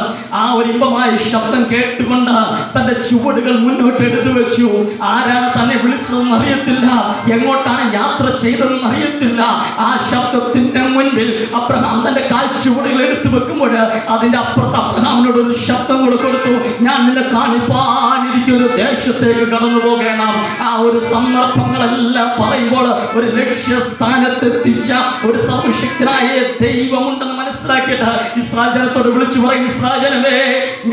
ആ ഒരു ഇമ്പമായ ശബ്ദം കേട്ടുകൊണ്ട് തന്റെ ചുവടുകൾ മുന്നോട്ട് എടുത്തു വെച്ചു. ആരാണ് തന്നെ വിളിച്ചതെന്ന് അറിയത്തില്ല, എങ്ങോട്ടാണ് യാത്ര ചെയ്തതെന്ന് അറിയത്തില്ല. ആ ശബ്ദത്തിന്റെ മുൻപിൽ അബ്രഹാം തന്റെ കാൽ ചുവടുകൾ എടുത്തു വെക്കുമ്പോൾ അതിന്റെ അപ്പുറത്ത് അബ്രഹാമിനോട് ഒരു ശബ്ദം കൂടെ കൊടുത്തു. ഞാൻ നിന്നെ കാണിപ്പാനിരിക്കൊരു ദേശത്തേക്ക് കടന്നു പോകണം. ആ ഒരു സന്ദർഭങ്ങളെല്ലാം പറയുമ്പോൾ ഒരു ലക്ഷ്യസ്ഥാനത്തെത്തിച്ച ഒരു സർവശക്തനായ ദൈവമുണ്ടെന്ന് മനസ്സിലാക്കിയിട്ട് ഇസ്രായേൽ ജനത്തോട് വിളിച്ചു പറയും, ഇസ്രായേൽ ജനമേ,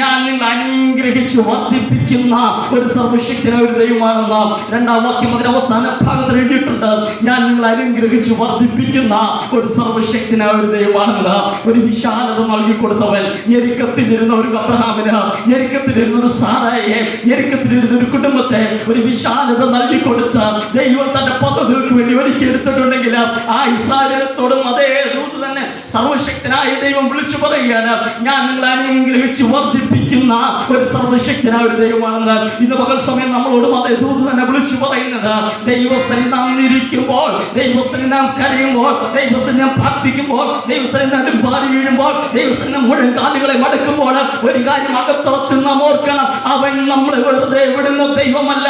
ഞാൻ നിങ്ങൾ അനുഗ്രഹിച്ചു വർദ്ധിപ്പിക്കുന്ന ഒരു സർവശക്തനായ ഒരു ദൈവമാണെന്ന്. 2-ാം വാക്യം അതിന്റെ അവസാന ഭാഗത്ത് എഴുതിയിട്ടുണ്ട്. ഞാൻ നിങ്ങൾ അനുഗ്രഹിച്ചു വർദ്ധിപ്പിക്കുന്ന ഒരു സർവശക്തനായ ഒരു ദൈവമാണെന്ന്. ഒരു വിശാലത നൽകി കൊടുത്തവൻ ഞെരുക്കത്തിലിരുന്ന ഒരു അബ്രഹാമിന്, ഞെരുക്കത്തിലിരുന്ന ഒരു സാറായെ, ഞെരുക്കത്തിലിരുന്ന ഒരു കുടുംബത്തെ ഒരു വിശാലത നൽകി കൊടുത്ത് ദൈവം തന്റെ പദ്ധതികൾക്ക് വേണ്ടി ഒരുക്കി എടുത്തിട്ടുണ്ടെങ്കിൽ ആ ഇസ്രായേലത്തോടും അതേ ദൂത് തന്നെ സർവശക്തനായ ദൈവം വിളിച്ചു പറയുകയാണ്, ഞാൻ നിങ്ങളെ അനുഗ്രഹിച്ച് വർദ്ധിപ്പിക്കുന്ന ഒരു സർവശക്തനായ ഒരു ദൈവമാണെന്ന്. ഇന്ന് പകൽ സമയം നമ്മളോടും അതേ ദൂത് തന്നെ വിളിച്ചു പറയുന്നത്, ദൈവസ്ഥനിൽ നാം ഇരിക്കുമ്പോൾ, ദൈവസ്ഥനിൽ നാം കരയുമ്പോൾ, ദൈവസ്ഥനിൽ നാം പ്രാർത്ഥിക്കുമ്പോൾ, ദൈവസ്ഥനിൽ നാം പാടി വീഴുമ്പോൾ, ദൈവസ്ഥനിൽ മുഴുവൻ കാലുകളെ മടക്കുമ്പോൾ ഒരു കാര്യം അകത്തളത്തിൽ നാം ഓർക്കണം, അവൻ നമ്മളെ വെറുതെ വിടുന്ന ദൈവമല്ല.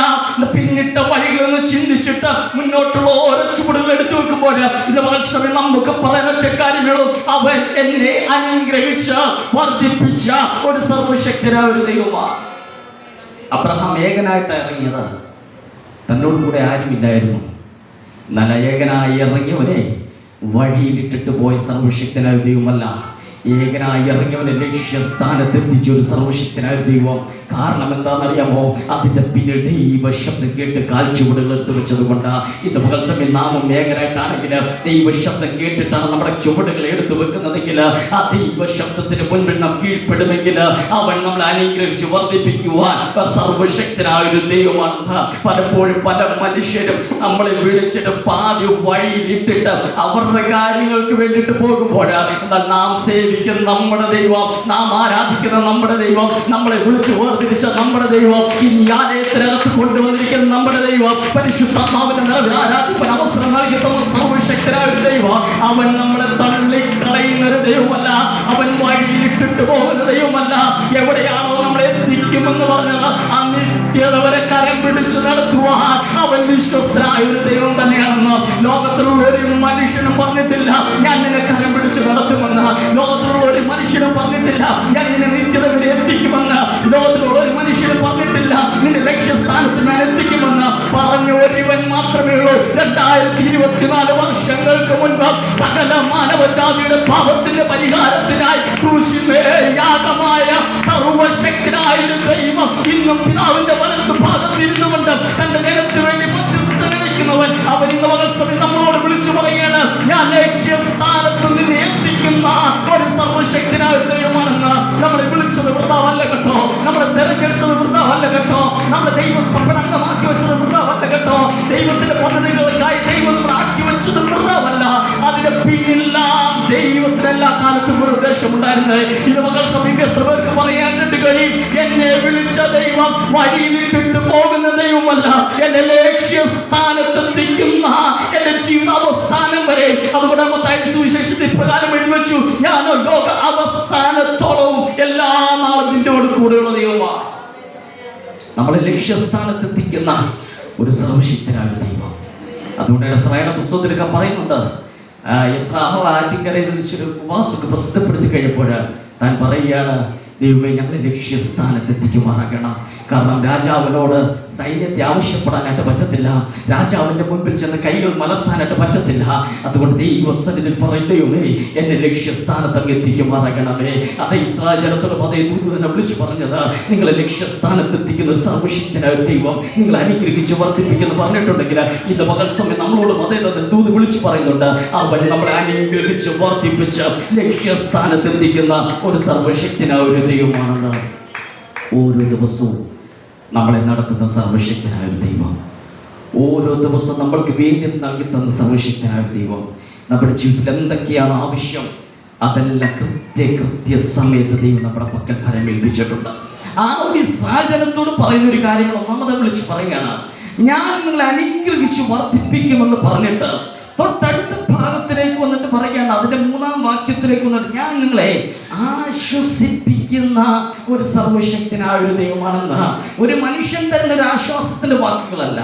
പിന്നിട്ട വഴികളിൽ നിന്ന് ചിന്തിച്ചിട്ട് മുന്നോട്ടുള്ള ഓരോ ചുവടുകൾ എടുത്തു വെക്കുമ്പോൾ ഇന്ന് പകൽ സമയം നമുക്ക് പറയാൻ ഒറ്റ കാര്യമേയുള്ളൂ, അവൻ എന്നെ അനുഗ്രഹിച്ച വർദ്ധിപ്പിച്ച ഒരു സർവശക്തനായ ഒരു ദൈവമാണ്. അബ്രഹാം ഏകനായിട്ട് ഇറങ്ങിയത്, തന്നോട് കൂടെ ആരുമില്ലായിരുന്നു. എന്നാൽ ഏകനായി ഇറങ്ങിയവനെ വഴിയിലിട്ടിട്ട് പോയ സർവശക്തനായ ദൈവമല്ല, ഏകനായി ഇറങ്ങിയവനെ ലക്ഷ്യസ്ഥാനത്തെത്തിച്ച ഒരു സർവശക്തനായ ദൈവം. കാരണം എന്താണെന്നറിയാമോ? അതിന്റെ പിന്നിൽ ദൈവ ശബ്ദം കേട്ട് കാൽച്ചുവടുകൾ എടുത്തു വെച്ചത് കൊണ്ട്. ഇത് പകൽ സമയം നാമം ഏകനായിട്ടാണെങ്കിൽ ദൈവ ശബ്ദം കേട്ടിട്ടാണ് നമ്മുടെ ചുവടുകൾ എടുത്തു വെക്കുന്നതെങ്കിൽ ആ ദൈവ ശബ്ദത്തിന് മുൻപിൽ നാം കീഴ്പ്പെടുമെങ്കിൽ അവൻ നമ്മളെ അനുഗ്രഹിച്ച് വർദ്ധിപ്പിക്കുവാൻ സർവശക്തനായ ഒരു ദൈവമാണ്. പലപ്പോഴും പല മനുഷ്യരും നമ്മളെ വിളിച്ചിട്ട് പാതി വഴിയിലിട്ടിട്ട് അവരുടെ കാര്യങ്ങൾക്ക് വേണ്ടിയിട്ട് പോകുമ്പോൾ എന്നാൽ നാം നമ്മുടെ ദൈവം, നാം ആരാധിക്കുന്ന നമ്മുടെ ദൈവം, നമ്മളെ വിളിച്ചു വേർതിരിച്ച നമ്മുടെ ദൈവം, ഇനി ആലയത്തിനകത്ത് കൊണ്ടുവന്നിരിക്കുന്ന നമ്മുടെ ദൈവം, പരിശുദ്ധാത്മാവിന്റെ നിറവിൽ ആരാധിക്കാൻ അവസരം നൽകി തന്ന സർവശക്തനായ ഒരു ദൈവം, അവൻ നമ്മളെ തള്ളിക്കളയുന്ന ഒരു ദൈവമല്ല, അവൻ വഴിയിലിട്ടിട്ട് പോകുന്ന ദൈവമല്ല. എവിടെയാണോ നമ്മളെ എത്തിക്കുമെന്ന് പറഞ്ഞത് ആ നിത്യത വരെ കരം പിടിച്ചു നടത്തുവാൻ അവൻ വിശ്വസ്തനായ ഒരു ദൈവം തന്നെയാണെന്ന് ലോകത്തിലുള്ള ഒരു മനുഷ്യനും പറഞ്ഞിട്ടില്ല ഞാൻ നിന്നെ കരം പിടിച്ച് നടത്തുമെന്ന്. ലോകത്തിലുള്ള ഒരു മനുഷ്യനും പറഞ്ഞിട്ടില്ല ഞാൻ നിന്നെ നിത്യത വരെ എത്തിക്കുമെന്ന്. ലോകത്തിലുള്ള ഒരു മനുഷ്യനും പറഞ്ഞിട്ടില്ല നിന്നെ ലക്ഷ്യസ്ഥാനത്ത് ഞാൻ എത്തിക്കുമെന്ന്. പറഞ്ഞ ഒരുവൻ മാത്രമേ ഉള്ളൂ. 2024 വർഷങ്ങൾക്ക് മുൻപ് സകല മാനവജാതിയുടെ പാപത്തിന്റെ പരിഹാരത്തിനായി ക്രൂശിന്മേൽ യാഗമായ സർവശക്തനായ ഒരു ദൈവം ഇന്നും പിതാവിന്റെ വലത്ത് ഭാഗത്തിരുന്നുകൊണ്ട് തന്റെ ജനത്തിന് വേണ്ടി മധ്യസ്ഥത കളിക്കുന്നവൻ അവൻ ഇന്ന് മകസ്വരം നമ്മളോട് വിളിച്ചു പറയുകയാണ്, ഞാൻ ലക്ഷ്യസ്ഥാനത്ത് നിന്നെ എത്തിക്കുന്ന ഒരു സർവശക്തനായ ദൈവമാണെന്ന്. നമ്മളെ വിളിച്ചത് വൃഥാവല്ല കേട്ടോ, നമ്മളെ തെരഞ്ഞെടുത്തത് വൃഥാവല്ല കേട്ടോ, നമ്മളെ ദൈവസഭയുടെ അംഗമാക്കി വെച്ചത് വൃഥാവല്ല കേട്ടോ, ദൈവത്തിന്റെ പദ്ധതികൾക്കായി ദൈവം നമ്മൾ ആക്കി വെച്ചത് വൃഥാവല്ല. അതിന്റെ പിന്നിലെല്ലാം ദൈവത്തിന് എല്ലാ കാലത്തും ഒരു ഉദ്ദേശമുണ്ടായിരുന്നത്. ഇത് മകൾ സഭയ്ക്ക് എത്ര പേർക്ക് പറയാനായിട്ട് കഴിയും? എന്നെ വിളിച്ച ദൈവം വഴിയിലിട്ടിട്ട് പോകുന്ന ദൈവമല്ല, എന്നെ ലക്ഷ്യസ്ഥാനത്തെത്തിക്കുന്ന എന്റെ ജീവിതാവസാനം വരെ. അതുകൊണ്ട് സുവിശേഷത്തിൽ പ്രകാരം എഴുതി വെച്ചു, ഞാനോ ലോക അവസാനത്തോളവും എല്ലാ നാളും നിന്നോട് കൂടെയുള്ള ദൈവമാണ്. നമ്മളെ ലക്ഷ്യസ്ഥാനത്തെത്തിക്കുന്ന ഒരു സർവശക്തനായ ദൈവം. അതുകൊണ്ട് ഇസ്രായേൽ പുസ്തകത്തിലൊക്കെ പറയുന്നുണ്ട്, ആറ്റിക്കരയിൽ വിളിച്ചൊരു ഉപവാസമൊക്കെ പ്രസിദ്ധപ്പെടുത്തി കഴിഞ്ഞപ്പോൾ താൻ പറയുകയാണ്, ദൈവമേ ഞങ്ങളെ ലക്ഷ്യസ്ഥാനത്തെത്തിക്കുമാറാകണം. കാരണം രാജാവിനോട് സൈന്യത്തെ ആവശ്യപ്പെടാനായിട്ട് പറ്റത്തില്ല, രാജാവിന്റെ മുൻപിൽ ചെന്ന് കൈകൾ മലർത്താനായിട്ട് പറ്റത്തില്ല. അതുകൊണ്ട് ദൈവസന്നിധിയിൽ പറയും, ദൈവമേ എന്നെ ലക്ഷ്യസ്ഥാനത്ത് അങ്ങ് എത്തിക്കുമാറാകണമേ. അതേ ഇസ്രായേൽ ജനത്തോടും അതേ ദൂത് തന്നെ വിളിച്ചു പറഞ്ഞത്, നിങ്ങളെ ലക്ഷ്യസ്ഥാനത്തെത്തിക്കുന്ന സർവശക്തനായ ദൈവം നിങ്ങളെ അനുഗ്രഹിച്ച് വർദ്ധിപ്പിക്കുന്നു പറഞ്ഞിട്ടുണ്ടെങ്കിൽ ഇന്ന് പകൽ സമയം നമ്മളോടും അതേ ദൂത് വിളിച്ചു പറയുന്നുണ്ട്, അവൻ നമ്മളെ അനുഗ്രഹിച്ച് വർദ്ധിപ്പിച്ച് ലക്ഷ്യസ്ഥാനത്തെത്തിക്കുന്ന ഒരു സർവശക്തനായ ഒരു ദൈവമാണെന്ന്. ഓരോ ദിവസവും നമ്മളെ നടത്തുന്ന സർവശക്തനായ ഒരു ദൈവം, ഓരോ ദിവസവും നമ്മൾക്ക് വേണ്ടി നൽകി തന്ന സർവശക്തനായ ഒരു ദൈവം. നമ്മുടെ ജീവിതത്തിൽ എന്തൊക്കെയാണ് ആവശ്യം അതെല്ലാം കൃത്യ സമയത്ത് ദൈവം നമ്മുടെ പക്കൽ ഫലമേൽപ്പിച്ചിട്ടുണ്ട്. ആ ഒരു സാഹചര്യത്തോട് പറയുന്ന ഒരു കാര്യങ്ങൾ ഒന്നാമത് വിളിച്ച് പറയുകയാണ്, ഞാൻ നിങ്ങളെ അനുഗ്രഹിച്ച് വർദ്ധിപ്പിക്കുമെന്ന് പറഞ്ഞിട്ട് ഭാഗത്തിലേക്ക് വന്നിട്ട് പറയുകയാണ്, അതിന്റെ 3-ാം വാക്യത്തിലേക്ക് വന്നിട്ട്, ഞാൻ നിങ്ങളെ ആശ്വസിപ്പിക്കുന്ന ഒരു സർവശക്തനായ ഒരു ദൈവമാണെന്ന്. ഒരു മനുഷ്യൻ തരുന്ന ഒരു ആശ്വാസത്തിന്റെ വാക്കുകളല്ല.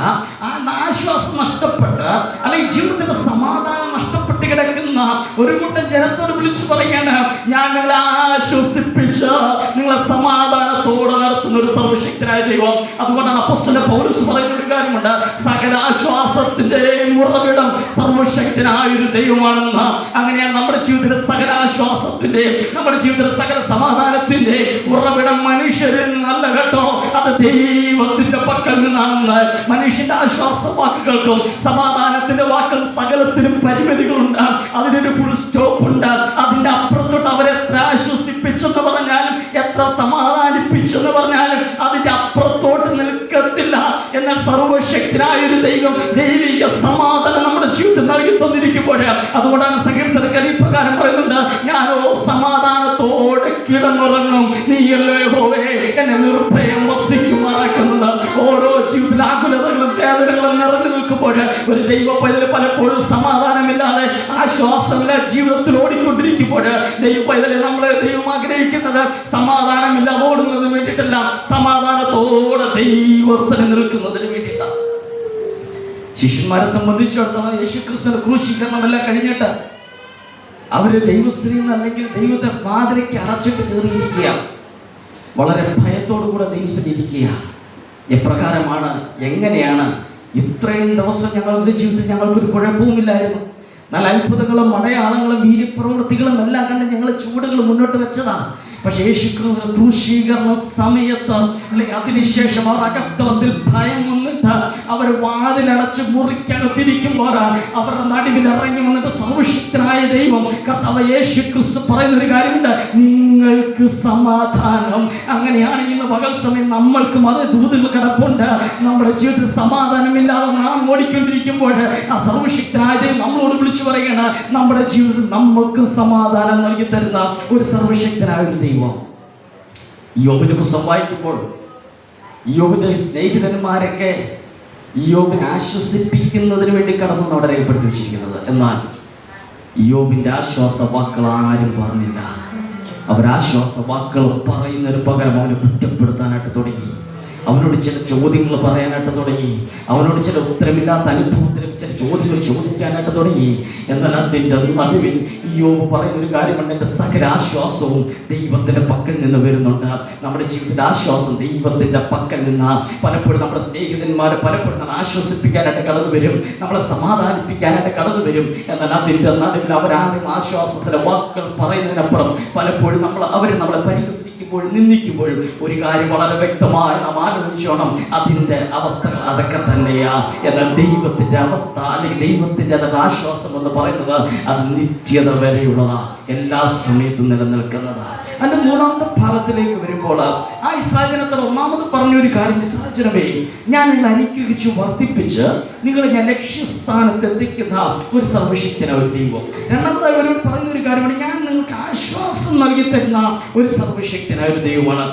ആ ആശ്വാസം നഷ്ടപ്പെട്ട് അല്ലെങ്കിൽ ജീവിതത്തിന്റെ സമാധാനം നഷ്ടപ്പെട്ട് കിടക്കുന്ന ഒരു കൂട്ടം ജനത്തോട് വിളിച്ചു പറയാണ്, ഞാൻ നിങ്ങളെ ആശ്വസിപ്പിച്ച് നിങ്ങളെ സമാധാനത്തോടെ നടത്തുന്ന ഒരു സർവശക്തനായ ദൈവം. അതുകൊണ്ടാണ് അപ്പോസ്തലൻ പൗലോസ് പറയുന്ന ഒരു കാര്യമുണ്ട്, സകല ആശ്വാസത്തിന്റെ ഉറവിടം സർവശക്തനായ ഒരു ദൈവമാണെന്ന്. അങ്ങനെയാണ് നമ്മുടെ ജീവിതത്തിലെ സകല ആശ്വാസത്തിന്റെ, നമ്മുടെ ജീവിതത്തിലെ സകല സമാധാനത്തിന്റെ ഉറവിടം മനുഷ്യരിൽ നിന്നല്ല കേട്ടോ, അത് ദൈവത്തിന്റെ പക്കൽ നിന്നാണെന്ന്. മനുഷ്യന്റെ ആശ്വാസ വാക്കുകൾക്കും സമാധാനത്തിന്റെ വാക്കുകൾ സകലത്തിനും പരിമിതികളുണ്ട്. അതിനൊരു ഫുൾ സ്റ്റോപ്പ് ഉണ്ട്. അതിന്റെ അപ്പുറത്തോട്ട് അവരെ എത്ര ആശ്വസിപ്പിച്ചെന്ന് പറഞ്ഞാലും എത്ര സമാധാനിപ്പിച്ചെന്ന് പറഞ്ഞാലും അതിന്റെ അപ്പുറത്തോട്ട് നിൽക്കത്തില്ല. എന്നാൽ സർവശക്തനായ ഒരു ദൈവം ദൈവിക സമാധാനം നമ്മുടെ ജീവിതത്തിൽ നൽകി തന്നിരിക്കുമ്പോൾ, അതുകൊണ്ടാണ് സങ്കീർത്തനക്കാരൻ ഇപ്രകാരം പറയുന്നുണ്ട്, ഞാനോ സമാധാനത്തോടെ കിടന്നുറങ്ങും, നീയല്ലോ യഹോവേ എന്നെ നിർഭയം വസിക്കുമാറാക്കുന്നത്. ഓരോ ജീവിതത്തിൽ ആകുലതകളും വേദനകളും നിറഞ്ഞു നിൽക്കുമ്പോൾ ഒരു ദൈവ പൈതൽ പലപ്പോഴും സമാധാനമില്ലാതെ ആശ്വാസമില്ലാതെ ജീവിതത്തിൽ ഓടിക്കൊണ്ടിരിക്കുമ്പോൾ, ദൈവ പൈതലെ നമ്മളെ ദൈവം ആഗ്രഹിക്കുന്നത് സമാധാനമില്ലാതെ ഓടുന്നതിന് വേണ്ടിയിട്ടല്ല, സമാധാനത്തോടെ ദൈവസ്ഥനെ നിൽക്കുന്നതിന് വേണ്ടിയിട്ടാണ്. ശിഷ്യന്മാരെ സംബന്ധിച്ചിടത്തോളം യേശുക്രിസ്തുവിന്റെ ക്രൂശീകരണമെല്ലാം കഴിഞ്ഞിട്ട് അവര് ദൈവസ്ഥനിൽ നിന്ന് അല്ലെങ്കിൽ ദൈവത്തെ വാതിലേക്ക് അടച്ചിട്ട് കയറിയിരിക്കുക, വളരെ ഭയത്തോടു കൂടെ ദൈവസ്ഥനിൽ ഇരിക്കുക. എപ്രകാരമാണ്, എങ്ങനെയാണ്? ഇത്രയും ദിവസം ഞങ്ങളുടെ ജീവിതത്തിൽ ഞങ്ങൾക്കൊരു കുഴപ്പവുമില്ലായിരുന്നു. നല്ല അത്ഭുതങ്ങളും അടയാളങ്ങളും വീര്യപ്രവൃത്തികളും എല്ലാം കണ്ട് ഞങ്ങൾ ചുവടുകൾ മുന്നോട്ട് വെച്ചതാണ്. പക്ഷെ യേശുക്രിസ്തു ക്രൂശീകരണ സമയത്ത് അല്ലെങ്കിൽ അതിനുശേഷം അവർ അകത്തളത്തിൽ ഭയം വന്നിട്ട് അവർ വാതിലടച്ച് മുറിക്കകത്തിരിക്കുമ്പോൾ അവരുടെ നടുവിൽ ഇറങ്ങി വന്നിട്ട് സർവശക്തനായ ദൈവം കർത്താവ് യേശുക്രിസ്തു പറയുന്ന ഒരു കാര്യമുണ്ട്, നിങ്ങൾക്ക് സമാധാനം. അങ്ങനെയാണ് ഇന്ന് പകൽ സമയം നമ്മൾക്കും അത് ദൂതുകൾ കിടപ്പുണ്ട്. നമ്മുടെ ജീവിതത്തിൽ സമാധാനമില്ലാതെ നാം ഓടിക്കൊണ്ടിരിക്കുമ്പോൾ ആ സർവശക്തനായ ദൈവം നമ്മളോട് വിളിച്ചു പറയുകയാണ്, നമ്മുടെ ജീവിതത്തിൽ നമുക്ക് സമാധാനം നൽകി തരുന്ന ഒരു സർവശക്തനായ ഒരു ദൈവം. യോബിന്റെ പുസ്തകം വായിക്കുമ്പോൾ യോബിന്റെ സ്നേഹിതന്മാരൊക്കെ യോബിനെ ആശ്വസിപ്പിക്കുന്നതിന് വേണ്ടി കടന്നു അവിടെ രേഖപ്പെടുത്തി വെച്ചിരിക്കുന്നത്. എന്നാൽ യോബിന്റെ ആശ്വാസ വാക്കുകൾ ആരും പറഞ്ഞില്ല. അവരാശ്വാസ വാക്കുകൾ പറയുന്നതിന് പകരം അവനെ കുറ്റപ്പെടുത്താനായിട്ട് തുടങ്ങി, അവനോട് ചില ചോദ്യങ്ങൾ പറയാനായിട്ട് തുടങ്ങി, അവനോട് ചില ഉത്തരമില്ലാത്ത അനുഭവത്തിൽ ചില ചോദ്യങ്ങൾ ചോദിക്കാനായിട്ട് തുടങ്ങി. എന്നാൽ അതിൻ്റെ നടുവിൽ യോബ് പറയുന്ന ഒരു കാര്യമുണ്ട്, എൻ്റെ സകല ആശ്വാസവും ദൈവത്തിൻ്റെ പക്കൽ നിന്ന് വരുന്നുണ്ട്. നമ്മുടെ ജീവിതത്തിൻ്റെ ആശ്വാസം ദൈവത്തിൻ്റെ പക്കൽ നിന്ന്. പലപ്പോഴും നമ്മുടെ സ്നേഹിതന്മാർ പലപ്പോഴും നമ്മളെ ആശ്വസിപ്പിക്കാനായിട്ട് കടന്നു വരും, നമ്മളെ സമാധാനിപ്പിക്കാനായിട്ട് കടന്നു വരും. എന്നാൽ അതിൻ്റെ നടുവിൽ അവരാരും ആശ്വാസത്തിൻ്റെ വാക്കുകൾ പറയുന്നതിനപ്പുറം പലപ്പോഴും അവർ നമ്മളെ പരിഹസിക്കുമ്പോഴും നിന്ദിക്കുമ്പോഴും ഒരു കാര്യം വളരെ വ്യക്തമായി നാം ആലോചിച്ചോണം, അതിൻ്റെ അവസ്ഥകൾ അതൊക്കെ തന്നെയാ. എന്നാൽ ദൈവത്തിൻ്റെ അവസ്ഥ അല്ലെങ്കിൽ ദൈവത്തിൻ്റെ അതൊക്കെ ആശ്വാസം എന്ന് പറയുന്നത് അത് നിത്യത വരെയുള്ളതാ, എല്ലാ സമയത്തും നിലനിൽക്കുന്നതാ. അതിൻ്റെ 3-ാമത്തെ ഭാഗത്തിലേക്ക് വരുമ്പോൾ ആ ഇസ്രായേൽ ജനത്തോട് ഒന്നാമത് പറഞ്ഞൊരു കാര്യം, ഇസ്രായേൽ ജനമേ, ഞാൻ നിങ്ങളെ അനുഗ്രഹിച്ചു വർദ്ധിപ്പിച്ച് നിങ്ങളെ ഞാൻ ലക്ഷ്യസ്ഥാനത്ത് എത്തിക്കുന്ന ഒരു സർവശക്തനായ ഒരു ദൈവം. രണ്ടാമതായി ഒരു പറയുന്ന ഒരു കാര്യമാണ്, ഞാൻ നിങ്ങൾക്ക് ആശ്വാസം നൽകി തരുന്ന ഒരു സർവശക്തനായ ഒരു ദൈവമാണ്.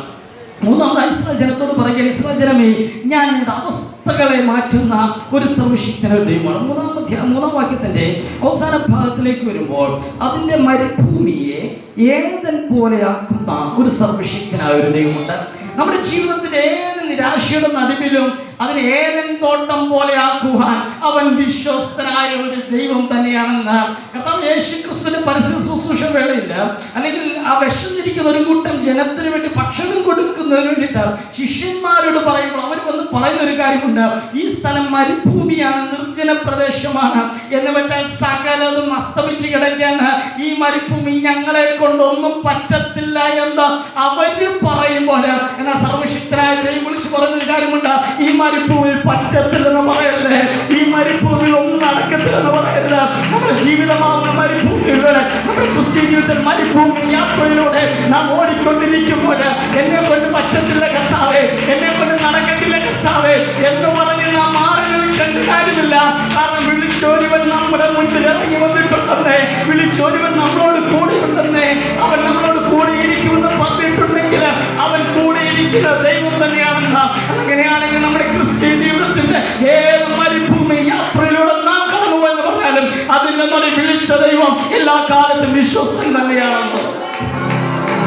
മൂന്നാമത് ഇസ്രായേൽ ജനത്തോട് പറയുക, ഇസ്രായേൽ ജനമേ, ഞാൻ നിങ്ങളുടെ അവസ്ഥകളെ മാറ്റുന്ന ഒരു സർവശക്തനായ ഒരു ദൈവമാണ്. 3-ാം വാക്യത്തിന്റെ അവസാന ഭാഗത്തിലേക്ക് വരുമ്പോൾ അതിൻ്റെ മരുഭൂമിയെ ഏദൻ പോലെയാക്കുന്ന ഒരു സർവശക്തനായ ഒരു ദൈവമുണ്ട്. നമ്മുടെ ജീവിതത്തിന്റെ ഏത് നിരാശയുടെ നടുവിലും അതിനെ ഏദൻ തോട്ടം പോലെ ആക്കുവാൻ അവൻ വിശ്വസ്തനായ ഒരു ദൈവം തന്നെയാണെന്ന് കർത്താവ് യേശുക്രിസ്തുവിന്റെ പരസ്യ ശുശ്രൂഷ വേളയിൽ അല്ലെങ്കിൽ ആ വിശന്നിരിക്കുന്ന ഒരു കൂട്ടം ജനത്തിന് വേണ്ടി ഭക്ഷണം കൊടുക്കുന്നതിന് വേണ്ടിയിട്ട് ശിഷ്യന്മാരോട് പറയുമ്പോൾ അവർ വന്ന് പറയുന്ന ഒരു കാര്യമുണ്ട്, ഈ സ്ഥലം മരുഭൂമിയാണ്, നിർജ്ജന പ്രദേശമാണ്, എന്ന് വെച്ചാൽ സകലതും അസ്തമിച്ച് കിടക്കാണ്, ഈ മരുഭൂമി ഞങ്ങളെ കൊണ്ടൊന്നും പറ്റത്തില്ല എന്ന് അവര് പറയുമ്പോൾ എന്നാൽ സർവശക്തനായ ദൈവം വിളിച്ചു പറഞ്ഞൊരു കാര്യമുണ്ട്, ഈ മരുഭൂമിയിൽ പറ്റത്തില്ലെന്ന് പറയരുത്, ഈ മരുഭൂമിയിൽ ഒന്നും നടക്കത്തില്ലെന്ന് പറയരുത്. നമ്മുടെ ജീവിതമാവുന്ന മരുഭൂമിയിലൂടെ, നമ്മുടെ ക്രിസ്ത്യൻ ജീവിതത്തിൽ മരുഭൂമി യാത്രയിലൂടെ നാം ഓടിക്കൊണ്ടിരിക്കുമ്പോൾ എന്നെ കൊണ്ട് പറ്റത്തില്ല കർത്താവേ, എന്നെ കൊണ്ട് നടക്കത്തില്ല കർത്താവേ എന്ന് പറഞ്ഞ് നാം മാറി നിൽക്കേണ്ട കാര്യമില്ല. കാരണം വിളിച്ചോരുവൻ നമ്മുടെ മുൻപിൽ ഇറങ്ങി വന്നിട്ടുണ്ടെന്നേ, വിളിച്ചോരുവൻ നമ്മളോട് കൂടെയുണ്ടെന്നേ, അവൻ നമ്മളോട് കൂടെയിരിക്കുമെന്ന് പറഞ്ഞിട്ടുണ്ടെങ്കിൽ അവൻ കൂടെയിരിക്കുന്ന ദൈവം തന്നെയാണെന്ന്. അങ്ങനെയാണെങ്കിൽ നമ്മുടെ ക്രിസ്ത്യൻ ജീവിതത്തിന്റെ ഏത് മരുഭൂമി യാത്രയിലൂടെ നാം കടന്നു എന്ന് പറഞ്ഞാലും അതിന്റെ നടി വിളിച്ചു വിളിച്ച ദൈവം എല്ലാ കാലത്തും വിശ്വസ്തൻ തന്നെയാണെന്ന്.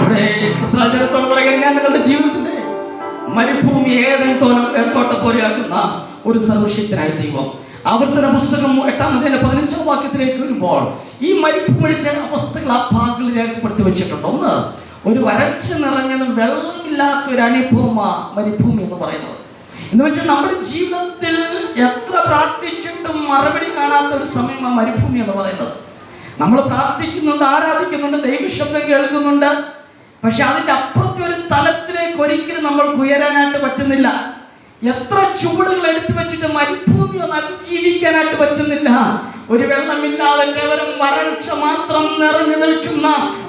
ഇവിടെ ഇസ്രായേൽ ജനത്തോട് പറയുക, ഞാൻ നിങ്ങളുടെ ജീവിതത്തിന്റെ മരുഭൂമി ഏതെങ്കിലും തോട്ട പോലെയാക്കുന്ന ഒരു സർവശക്തനായ ദൈവം. ആവർത്തന പുസ്തകം 8-15 വാക്യത്തിലേക്ക് വരുമ്പോൾ ഈ മരുഭൂമിയുടെ ചില അവസ്ഥകൾ ആ ഭാഗങ്ങളിൽ രേഖപ്പെടുത്തി വെച്ചിട്ടുണ്ട്. ഒന്ന്, ഒരു വരൾച്ച നിറഞ്ഞതും വെള്ളമില്ലാത്ത ഒരു അനുഭവമാണ് മരുഭൂമി എന്ന് പറയുന്നത്. എന്ന് വെച്ചാൽ നമ്മുടെ ജീവിതത്തിൽ എത്ര പ്രാർത്ഥിച്ചിട്ടും മറുപടി കാണാത്ത ഒരു സമയമാണ് മരുഭൂമി എന്ന് പറയുന്നത്. നമ്മൾ പ്രാർത്ഥിക്കുന്നുണ്ട്, ആരാധിക്കുന്നുണ്ട്, ദൈവശബ്ദം കേൾക്കുന്നുണ്ട്, പക്ഷെ അതിൻ്റെ അപ്പുറത്തെ ഒരു തലത്തിലേക്ക് ഒരിക്കലും നമ്മൾക്ക് ഉയരാനായിട്ട് പറ്റുന്നില്ല. എത്ര ചുവടുകൾ എടുത്തു വെച്ചിട്ട് മരുഭൂമി ഒന്ന് അതിജീവിക്കാനായിട്ട് പറ്റുന്നില്ല. ഒരു വെള്ളമില്ലാതെ കേവലം വരൾച്ച മാത്രം നിറഞ്ഞു നിൽക്കുന്ന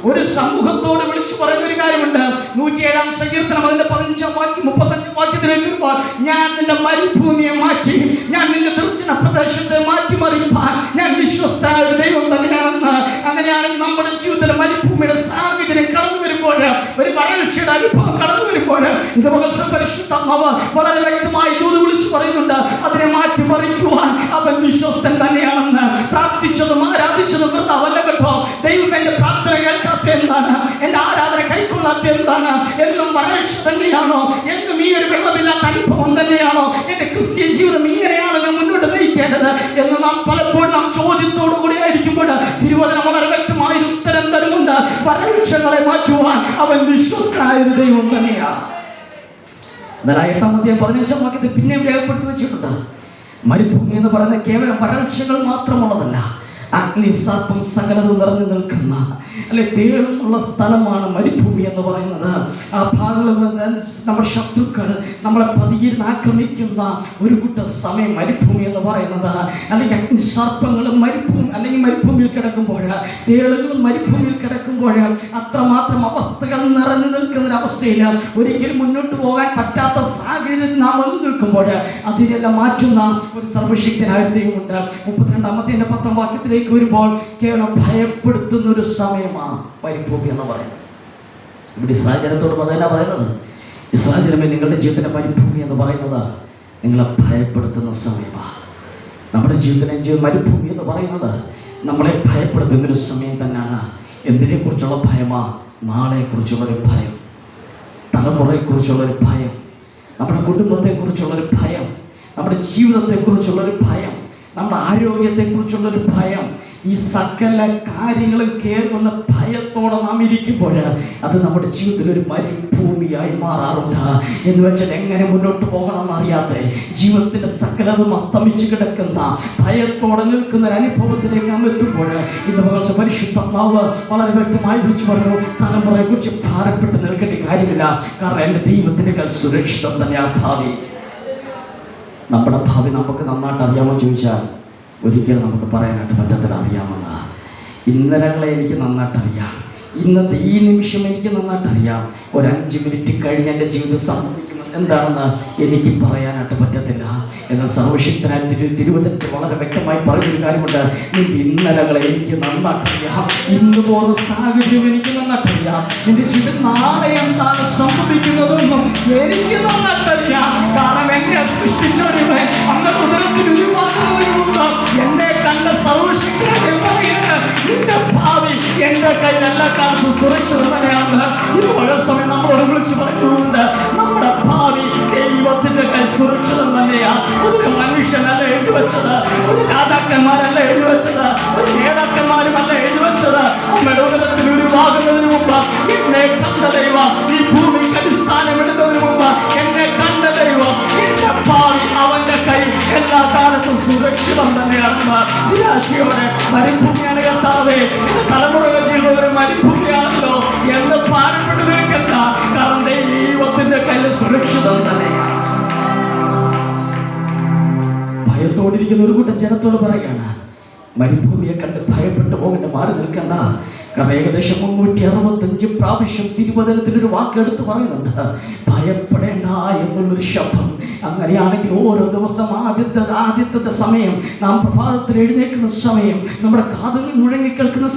ഒരു സമൂഹത്തോട് വിളിച്ചു പറയുന്ന ഒരു കാര്യമുണ്ട്. 107-ാം സങ്കീർത്തനം അതിന്റെ 35 വാക്യത്തിലേക്ക് വരുമ്പോൾ, ഞാൻ നിന്റെ മരുഭൂമിയെ മാറ്റി, ഞാൻ നിന്റെ നിർജ്ജന പ്രദേശത്തെ മാറ്റിമറിയുവാൻ ഞാൻ വിശ്വസ്തനായ ഒരു ദൈവം തന്നെയാണെന്ന്. അങ്ങനെയാണെങ്കിൽ നമ്മുടെ ജീവിതത്തിലെ മരുഭൂമിയുടെ സാഹചര്യം കടന്നു വരുമ്പോൾ, ഒരു വരൾച്ചയുടെ അനുഭവം കടന്നു വരുമ്പോൾ, ഇത് പരിശുദ്ധാത്മാവ് വളരെ വ്യക്തമായി ദൂത് വിളിച്ചു പറയുന്നുണ്ട്, അതിനെ മാറ്റിമറിക്കുവാൻ അവൻ വിശ്വസ്തൻ തന്നെയാണെന്ന്. പ്രാർത്ഥിച്ചതും ആരാധിച്ചതും വൃഥാവല്ല കേട്ടോ. ദൈവം എന്റെ പ്രാർത്ഥന കേൾക്കാത്ത എന്താണ്, എന്റെ ആരാധന കൈക്കൊള്ളാത്ത എന്താണ്, എന്നും വരൾച്ച തന്നെയാണോ, എന്നും ഈ ഒരു വെള്ളമില്ലാത്ത അനുഭവം തന്നെയാണോ, എന്റെ ക്രിസ്ത്യൻ ജീവിതം ഇങ്ങനെയാണ് ഞാൻ മുന്നോട്ട് നയിക്കേണ്ടത് എന്ന് പലപ്പോഴും ചോദ്യത്തോടു കൂടി ആയിരിക്കുമ്പോൾ തിരുവചനം വളരെ വ്യക്തമായ ഉത്തരം തരുന്നുണ്ട്. വരൾച്ചകളെ മാറ്റുവാൻ അവൻ വിശ്വസ്തനായ ഒരു ദൈവം തന്നെയാണ്. എന്നാൽ 8-15 വാക്യത്തിൽ പിന്നെയും രേഖപ്പെടുത്തി വെച്ചിട്ടുണ്ട്, മരുഭൂമി എന്ന് പറയുന്ന കേവലം വരൾച്ചകൾ മാത്രമുള്ളതല്ല, അഗ്നി സർപ്പം സകലതും നിറഞ്ഞു നിൽക്കുന്ന അല്ലെ തേളുമുള്ള സ്ഥലമാണ് മരുഭൂമി എന്ന് പറയുന്നത്. ആ ഭാഗങ്ങളിൽ നമ്മുടെ ശത്രുക്കൾ നമ്മളെ പതിയിരുന്ന് ആക്രമിക്കുന്ന ഒരു കൂട്ട സമയം മരുഭൂമി എന്ന് പറയുന്നത്. അല്ലെങ്കിൽ അഗ്നി സർപ്പങ്ങളും മരുഭൂമിയിൽ കിടക്കുമ്പോൾ, തേളുകളും മരുഭൂമിയിൽ കിടക്കുമ്പോൾ അത്രമാത്രം അവസ്ഥകൾ നിറഞ്ഞു നിൽക്കുന്ന ഒരു അവസ്ഥയിൽ ഒരിക്കലും മുന്നോട്ട് പോകാൻ പറ്റാത്ത സാഹചര്യത്തിൽ നാം വന്നു നിൽക്കുമ്പോൾ അതിനെല്ലാം മാറ്റുന്ന ഒരു സർവശക്തനായ ദൈവമുണ്ട്. 32-ാമത്തെ വാക്യത്തിലേക്ക് വരുമ്പോൾ കേവലം ഭയപ്പെടുത്തുന്ന ഒരു സമയമാണ് മരുഭൂമി എന്ന് പറയുന്നത്. ഇവിടെ ഇസ്രായേൽ ജനത്തോട് അതല്ല പറയുന്നത്, ഇസ്രായേൽ ജനമേ, നിങ്ങളുടെ ജീവിതത്തിലെ മരുഭൂമി എന്ന് പറയുന്നത് നിങ്ങളെ ഭയപ്പെടുത്തുന്ന സമയമാണ്. നമ്മുടെ ജീവിതത്തിലെ മരുഭൂമി എന്ന് പറയുന്നത് നമ്മളെ ഭയപ്പെടുത്തുന്നൊരു സമയം തന്നെയാണ്. എന്തിനെക്കുറിച്ചുള്ള ഭയമാണ്? നാളെക്കുറിച്ചുള്ളൊരു ഭയം, തലമുറയെക്കുറിച്ചുള്ളൊരു ഭയം, നമ്മുടെ കുടുംബത്തെക്കുറിച്ചുള്ളൊരു ഭയം, നമ്മുടെ ജീവിതത്തെക്കുറിച്ചുള്ളൊരു ഭയം, നമ്മുടെ ആരോഗ്യത്തെക്കുറിച്ചുള്ളൊരു ഭയം. ഈ സകല കാര്യങ്ങളും കേറുന്ന ഭയത്തോടെ നാം ഇരിക്കുമ്പോൾ അത് നമ്മുടെ ജീവിതത്തിൽ ഒരു മരുഭൂമിയായി മാറാറുണ്ട്. എന്ന് വെച്ചാൽ എങ്ങനെ മുന്നോട്ട് പോകണമെന്ന് അറിയാത്ത, ജീവിതത്തിന്റെ സകലതും അസ്തമിച്ച് കിടക്കുന്ന, ഭയത്തോടെ നിൽക്കുന്ന ഒരു അനുഭവത്തിലേക്ക് നാം എത്തുമ്പോൾ ഇന്ന് പരിശുദ്ധാത്മാവ് വളരെ വ്യക്തമായി വിളിച്ചു പറഞ്ഞു, തലമുറയെ കുറിച്ച് ഭാരപ്പെട്ട് നിൽക്കേണ്ട കാര്യമില്ല, കാരണം എൻ്റെ ദൈവത്തിന്റെ കയ്യിൽ സുരക്ഷിതം തന്നെ ആ ഭാവി. നമ്മുടെ ഭാവി നമുക്ക് നന്നായിട്ട് അറിയാമോ ചോദിച്ചാൽ ഒരിക്കലും നമുക്ക് പറയാനായിട്ട് പറ്റത്തില്ല അറിയാമെന്ന്. ഇന്നലകളെ എനിക്ക് നന്നായിട്ട് അറിയാം, ഇന്നത്തെ ഈ നിമിഷം എനിക്ക് നന്നായിട്ട് അറിയാം. ഒരു 5 മിനിറ്റ് കഴിഞ്ഞ് എൻ്റെ ജീവിതം സംഭവിക്കുന്നത് എന്താണെന്ന് എനിക്ക് പറയാനായിട്ട് പറ്റത്തില്ല. എന്നാൽ സർവശക്തനായ തിരുവചനത്തിൽ വളരെ വ്യക്തമായി പറയുന്നൊരു കാര്യമുണ്ട്, നിന്റെ ഇന്നലകളെ എനിക്ക് നന്നായിട്ടറിയാം, ഇന്ന് പോകുന്ന സാഹചര്യം എനിക്ക് നന്നായിട്ടറിയാം, നിന്റെ ജീവിതം നാളെ എന്താണ് സംഭവിക്കുന്നതെന്നും എനിക്ക് നന്നായിട്ടറിയാം. കാരണം എന്നെ സൃഷ്ടിച്ചവരുമേ അന്ന് ഉദരത്തിൽ ഉരുവാകുന്നവരുമുണ്ട്. എന്നെ കണ്ട സർവശക്തനായ പറയുന്നത്, നിന്റെ ഭാവി എന്റെ കയ്യിൽ എല്ലാ കാലത്തും സുരക്ഷിതമാണ്. ഇത് ഓരോ സമയം നമ്മളോട് വിളിച്ചു പറയുന്നുണ്ട്, നമ്മുടെ ഭാവി ദൈവത്തിന്റെ കയ്യിൽ സുരക്ഷിതം തന്നെയാ. ഒരു മനുഷ്യനല്ല എഴുതി വെച്ചത്, ഒരു രാജാക്കന്മാരല്ല എഴുതി വെച്ചത്, ഒരു നേതാക്കന്മാരുമല്ല എഴുതി വെച്ചത്. അമ്മയുടെ ഉദരത്തിൽ ഉരുവാകുന്നതിന് മുമ്പ് എന്നെ കണ്ട ദൈവം, ഈ ഭൂമിക്ക് അടിസ്ഥാനമിടുന്നതിന് മുമ്പ് എന്നെ കണ്ട ദൈവം, എന്റെ ഭാവി അവന്റെ കൈ എല്ലാ കാലത്തും സുരക്ഷിതം തന്നെയാണെന്ന് നിരാശയോടെ, മരുഭൂമിയാണ് കർത്താവേ, എന്റെ തലമുറകൾ ചെയ്യുന്ന ഒരു മരുഭൂമിയാണല്ലോ എന്ന് ഭാരപ്പെട്ടു നിൽക്കണ്ട, കാരണം ദൈവത്തിന്റെ കയ്യിൽ സുരക്ഷിതം തന്നെയാണ്. ഭയത്തോടിരിക്കുന്ന ഒരു കൂട്ടം ജനത്തോട് പറയുകയാണ്, മരുഭൂമിയെ കണ്ട് ഭയപ്പെട്ടു പോകേണ്ട, മാറി നിൽക്കണ്ട. കാരണം ഏകദേശം 365 പ്രാവശ്യം തിരുവചനത്തിനൊരു വാക്കെടുത്ത് പറയുന്നുണ്ട്, ഭയപ്പെടേണ്ട എന്നുള്ളൊരു ശബ്ദം. അങ്ങനെയാണെങ്കിൽ ഓരോ ദിവസം ആദ്യത്തെ സമയം, നാം പ്രഭാതത്തിൽ എഴുന്നേൽക്കുന്ന സമയം, നമ്മുടെ കാതുകളിൽ മുഴങ്ങിക്കേൾക്കുന്ന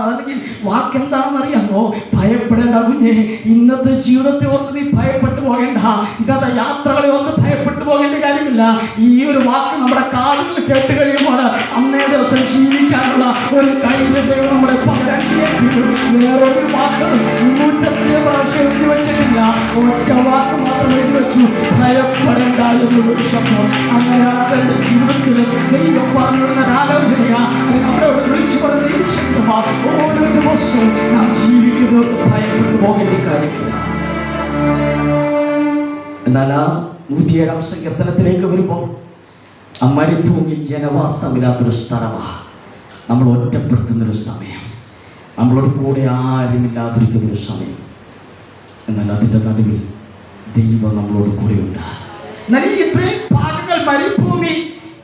അല്ലെങ്കിൽ വാക്കെന്താണെന്ന് അറിയാമോ? ഭയപ്പെടേണ്ട കുഞ്ഞെ, ഇന്നത്തെ ജീവിതത്തെ ഓർത്ത് നീ ഭയപ്പെട്ടു പോകേണ്ട, ഇന്നത്തെ യാത്രകളെ ഓർത്ത് ഭയപ്പെട്ടു പോകേണ്ട കാര്യമില്ല. ഈ ഒരു വാക്ക് നമ്മുടെ കാതുകളിൽ കേട്ട് കഴിയുമ്പോൾ അന്നേ ദിവസം ജീവിക്കാനുള്ള ഒരു ധൈര്യം ദൈവം നമ്മളെ പകരാക്കിയേറ്റു. വേറൊരു വാക്ക് 300 പ്രാവശ്യം എഴുതി വെച്ചിട്ടില്ല, ഒറ്റ വാക്ക് മാത്രം എഴുതി വെച്ചു, ഭയപ്പെടേണ്ട എന്നുള്ളൊരു ശബ്ദം. അങ്ങനെയാണ് അവരുടെ ജീവിതത്തിൽ ദൈവം പറഞ്ഞിരുന്ന ആലോചനയാ നമ്മളോട് വിളിച്ചു പറഞ്ഞ ഈ ശബ്ദമാ. ഓരോ ദിവസവും നാം ജീവിക്കുന്നത് ഭയപ്പെട്ടു പോകേണ്ട കാര്യമില്ല. എന്നാൽ ആ 107-ാം സങ്കീർത്തനത്തിലേക്ക് വരുമ്പോൾ ആ മരുഭൂമി ജനവാസമില്ലാത്തൊരു സ്ഥലമാണ്. നമ്മൾ ഒറ്റപ്പെടുത്തുന്നൊരു സമയം, നമ്മളോട് കൂടെ ആരുമില്ലാതിരിക്കുന്നൊരു സമയം. എന്നാൽ അതിൻ്റെ നടുവിൽ ദൈവം നമ്മളോട് കൂടെയുണ്ട്. എന്നാൽ ഈ ഇത്രയും ഭാഗങ്ങൾ മരുഭൂമി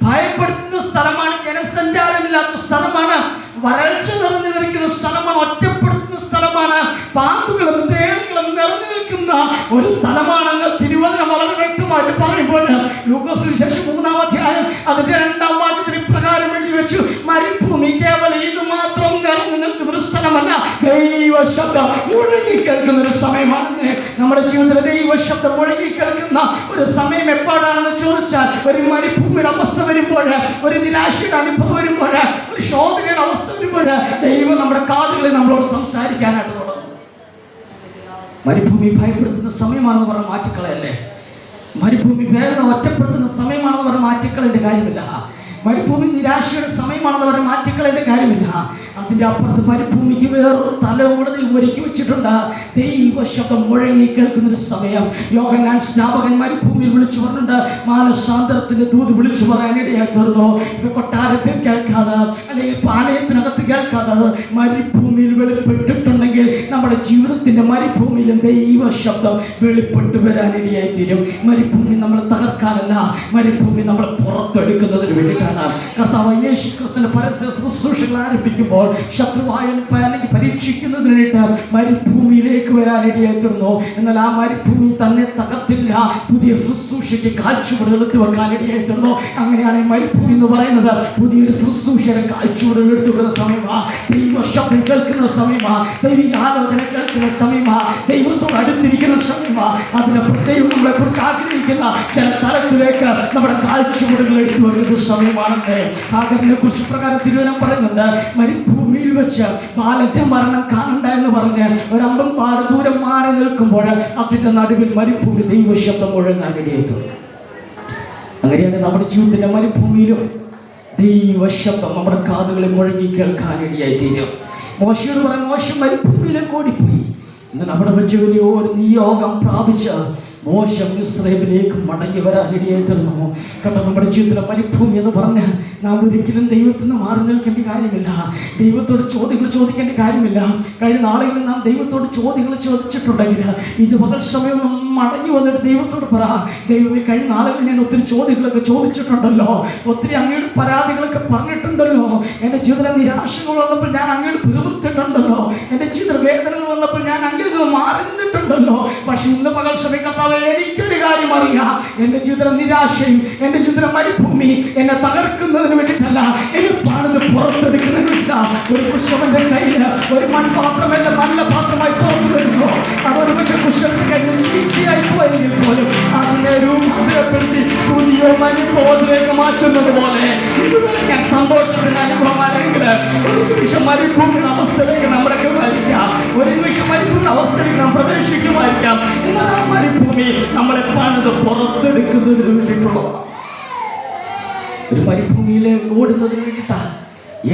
ഭയപ്പെടുത്തുന്ന സ്ഥലമാണ്, ജനസഞ്ചാരമില്ലാത്ത സ്ഥലമാണ്, വരൾച്ച നിറഞ്ഞു നിൽക്കുന്ന സ്ഥലമാണ്, ഒറ്റപ്പെടുത്തുന്ന സ്ഥലമാണ്, പാമ്പുകളും തേളുകളും നിറഞ്ഞു നിൽക്കുന്ന ഒരു സ്ഥലമാണെന്ന് തിരുവചനം വളരെ വ്യക്തമായിട്ട് പറയുമ്പോൾ ലൂക്കോസ് സുവിശേഷം 3-ാം അധ്യായം അതിന്റെ 2-ാം വാക്യത്തിൽ ഇപ്രകാരം എഴുതി വെച്ചു, മരുഭൂമി കേവലം ഇത് മാത്രം നിറഞ്ഞു നിൽക്കുന്ന ഒരു സ്ഥലമല്ല, ദൈവ ശബ്ദം മുഴങ്ങി കേൾക്കുന്ന ഒരു സമയമാണെന്ന്. നമ്മുടെ ജീവിതത്തിലെ ദൈവ ശബ്ദം മുഴങ്ങി കേൾക്കുന്ന ഒരു സമയം എപ്പോഴാണെന്ന് ചോദിച്ചാൽ, ഒരു മരുഭൂമിയുടെ അവസ്ഥ വരുമ്പോൾ, ഒരു നിരാശയുടെ അനുഭവം വരുമ്പോൾ, ഒരു ശോധനയുടെ അവസ്ഥ വരുമ്പോൾ ദൈവം നമ്മുടെ കാതുകളിൽ നമ്മളോട് സംസാരിക്കാനായിട്ട് തുടങ്ങും. മരുഭൂമി ഭയപ്പെടുത്തുന്ന സമയമാണെന്ന് പറഞ്ഞ് മാറ്റിക്കളയല്ലേ. മരുഭൂമി വേദന ഒറ്റപ്പെടുത്തുന്ന സമയമാണെന്ന് പറഞ്ഞ് മാറ്റിക്കളേണ്ട കാര്യമില്ല. മരുഭൂമി നിരാശയുടെ സമയമാണെന്ന് പറഞ്ഞ് മാറ്റിക്കളേണ്ട കാര്യമില്ല. അതിൻ്റെ അപ്പുറത്ത് മരുഭൂമിക്ക് വേറൊരു തലമുറ ഒരുക്കി വെച്ചിട്ടുണ്ട്. ദൈവ ശബ്ദം മുഴങ്ങി കേൾക്കുന്നൊരു സമയം. യോഹന്നാൻ സ്നാപകൻ മരുഭൂമിയിൽ വിളിച്ചു പറഞ്ഞിട്ടുണ്ട്, മാനസാന്തരത്തിന്റെ ദൂത് വിളിച്ചു പറയാനിടയായി തീർന്നു. കൊട്ടാരത്തിൽ കേൾക്കാതെ അല്ലെങ്കിൽ പാളയത്തിനകത്ത് കേൾക്കാതെ മരുഭൂമിയിൽ വെളിപ്പെട്ടിട്ടുണ്ടെങ്കിൽ നമ്മുടെ ജീവിതത്തിന്റെ മരുഭൂമിയിലും ദൈവ ശബ്ദം വെളിപ്പെട്ടു വരാനിടയായി തീരും. മരുഭൂമി നമ്മളെ തകർക്കാനല്ല, മരുഭൂമി നമ്മളെ പുറത്തെടുക്കുന്നതിന് വേണ്ടിയിട്ടാണ്. കർത്താവ് യേശു ക്രിസ്തുവിന്റെ പരസ്യ ശുശ്രൂഷകൾ ആരംഭിക്കുമ്പോൾ ശത്രുവായ പരീക്ഷിക്കുന്നതിന് വേണ്ടിയിട്ട് മരുഭൂമിയിലേക്ക് വരാനിടയായി തീർന്നു. എന്നാൽ ആ മരുഭൂമി തന്നെ തകർത്തില്ല, പുതിയ ശുശ്രൂഷയ്ക്ക് കാഴ്ചപ്പാടുകൾ എടുത്തു വെക്കാനിടയായി തീർന്നു. അങ്ങനെയാണ് മരുഭൂമി എന്ന് പറയുന്നത് പുതിയൊരു ശുശ്രൂഷയുടെ കാഴ്ചപ്പാടുകൾ എടുത്തു വെക്കുന്ന സമയമാണ്, ദൈവ ശബ്ദം കേൾക്കുന്ന സമയമാണ്, ദൈവിക ആലോചന കേൾക്കുന്ന സമയമാണ്, ദൈവത്തോട് അടുത്തിരിക്കുന്ന സമയമാണ്. അതിനപ്പുറം ദൈവം നമ്മളെ കുറിച്ച് ആഗ്രഹിക്കുന്ന ചില തലത്തിലേക്ക് നമ്മുടെ കാഴ്ചപ്പാടുകൾ എടുത്തു വെക്കുന്ന സമയമാണെന്ന്. ഹാഗറിനെ കുറിച്ച് പ്രകാരം തിരുവചനം പറയുന്നുണ്ട്, മരുഭൂമിയിൽ വെച്ച് ബാലന്റെ മരണം കാണണ്ട എന്ന് പറഞ്ഞ് ഒരു 50 പാട് ദൂരം മാറി നിൽക്കുമ്പോൾ അതിന്റെ നടുവിൽ മരുഭൂമി ദൈവ ശബ്ദം മുഴങ്ങാനിടയെത്തു. അങ്ങനെയാണ് നമ്മുടെ ജീവിതത്തിന്റെ മരുഭൂമിയിലും ദൈവ ശബ്ദം നമ്മുടെ കാതുകളിൽ മുഴങ്ങി കേൾക്കാനിടയായി തീരും. മോശയോട് പറയാൻ, മോശം മരുഭൂമിയിലേക്ക് ഓടിപ്പോയി. എന്നാൽ അവിടെ വെച്ച് വലിയ ഒരു നിയോഗം പ്രാപിച്ച മോശ മിസ്രൈമിലേക്ക് മടങ്ങി വരാനിടയായി തീർന്നു. കേട്ടോ, നമ്മുടെ ജീവിതത്തിലെ മരുഭൂമി എന്ന് പറഞ്ഞ് നാം ഒരിക്കലും ദൈവത്തിൽ നിന്ന് മാറി നിൽക്കേണ്ട കാര്യമില്ല, ദൈവത്തോട് ചോദ്യങ്ങൾ ചോദിക്കേണ്ട കാര്യമില്ല. കഴിഞ്ഞ നാളുകളിൽ നാം ദൈവത്തോട് ചോദ്യങ്ങൾ ചോദിച്ചിട്ടുണ്ടെങ്കിൽ ഇത് പകൽ സമയം മടങ്ങി വന്നിട്ട് ദൈവത്തോട് പറ, ദൈവമേ കഴിഞ്ഞ നാളുകളിൽ ഞാൻ ഒത്തിരി ചോദ്യങ്ങളൊക്കെ ചോദിച്ചിട്ടുണ്ടല്ലോ, ഒത്തിരി അങ്ങയുടെ പരാതികളൊക്കെ പറഞ്ഞിട്ടുണ്ടല്ലോ, എൻ്റെ ജീവിതത്തിലെ നിരാശകൾ വന്നപ്പോൾ ഞാൻ അങ്ങയോട് പിറുപിറുത്തിട്ടുണ്ടല്ലോ, എൻ്റെ ജീവിത വേദനകൾ വന്നപ്പോൾ ഞാൻ അങ്ങയിൽ നിന്ന് മാറി നിന്നിട്ടുണ്ടല്ലോ. പക്ഷെ ഇന്ന് പകൽ സമയം കർത്താവേ, എനിക്കൊരു കാര്യം അറിയാം, എൻ്റെ ജീവിതത്തിലെ നിരാശയും എൻ്റെ ജീവിതത്തിലെ മരുഭൂമി എന്നെ തകർക്കുന്നതിന് വേണ്ടിയിട്ടല്ല, എന്നെ പണിത് പുറത്തെടുക്കുന്നതിന് വേണ്ടിയിട്ടാണ്. ഒരു പുഷ്പന്റെ കയ്യിൽ ഒരു മൺപാത്രമല്ല നല്ല പാത്രമായി പുറത്തു വരുന്നു. അതൊരു പക്ഷെ പുഷ്പത്തിന്റെ കയ്യിൽ ചീത്തയായി പോയെങ്കിൽ പോലും അതിനെ രൂപപ്പെടുത്തി പുതിയ മരുഭൂമിയിലേക്ക് മാറ്റുന്നത് പോലെ ഇതുവരെ ഞാൻ സന്തോഷത്തിന്റെ അനുഭവം അല്ലെങ്കിൽ ഒരു നിമിഷം മരുഭൂമിയുടെ അവസ്ഥയിലേക്ക് നമ്മളൊക്കെ വരിക്കാം, ഒരു നിമിഷം മരുഭൂമിയുടെ അവസ്ഥയിലേക്ക് നാം പ്രവേശിക്കുമായിരിക്കാം. എന്നാൽ ആ മരുഭൂമി നമ്മളെ പണിത് പുറത്തെടുക്കുന്നതിന് വേണ്ടിയിട്ടുള്ളതാണ്. ഒരു മരുഭൂമിയിലെ ഓടുന്നതിന് വേണ്ടിയിട്ടാണ്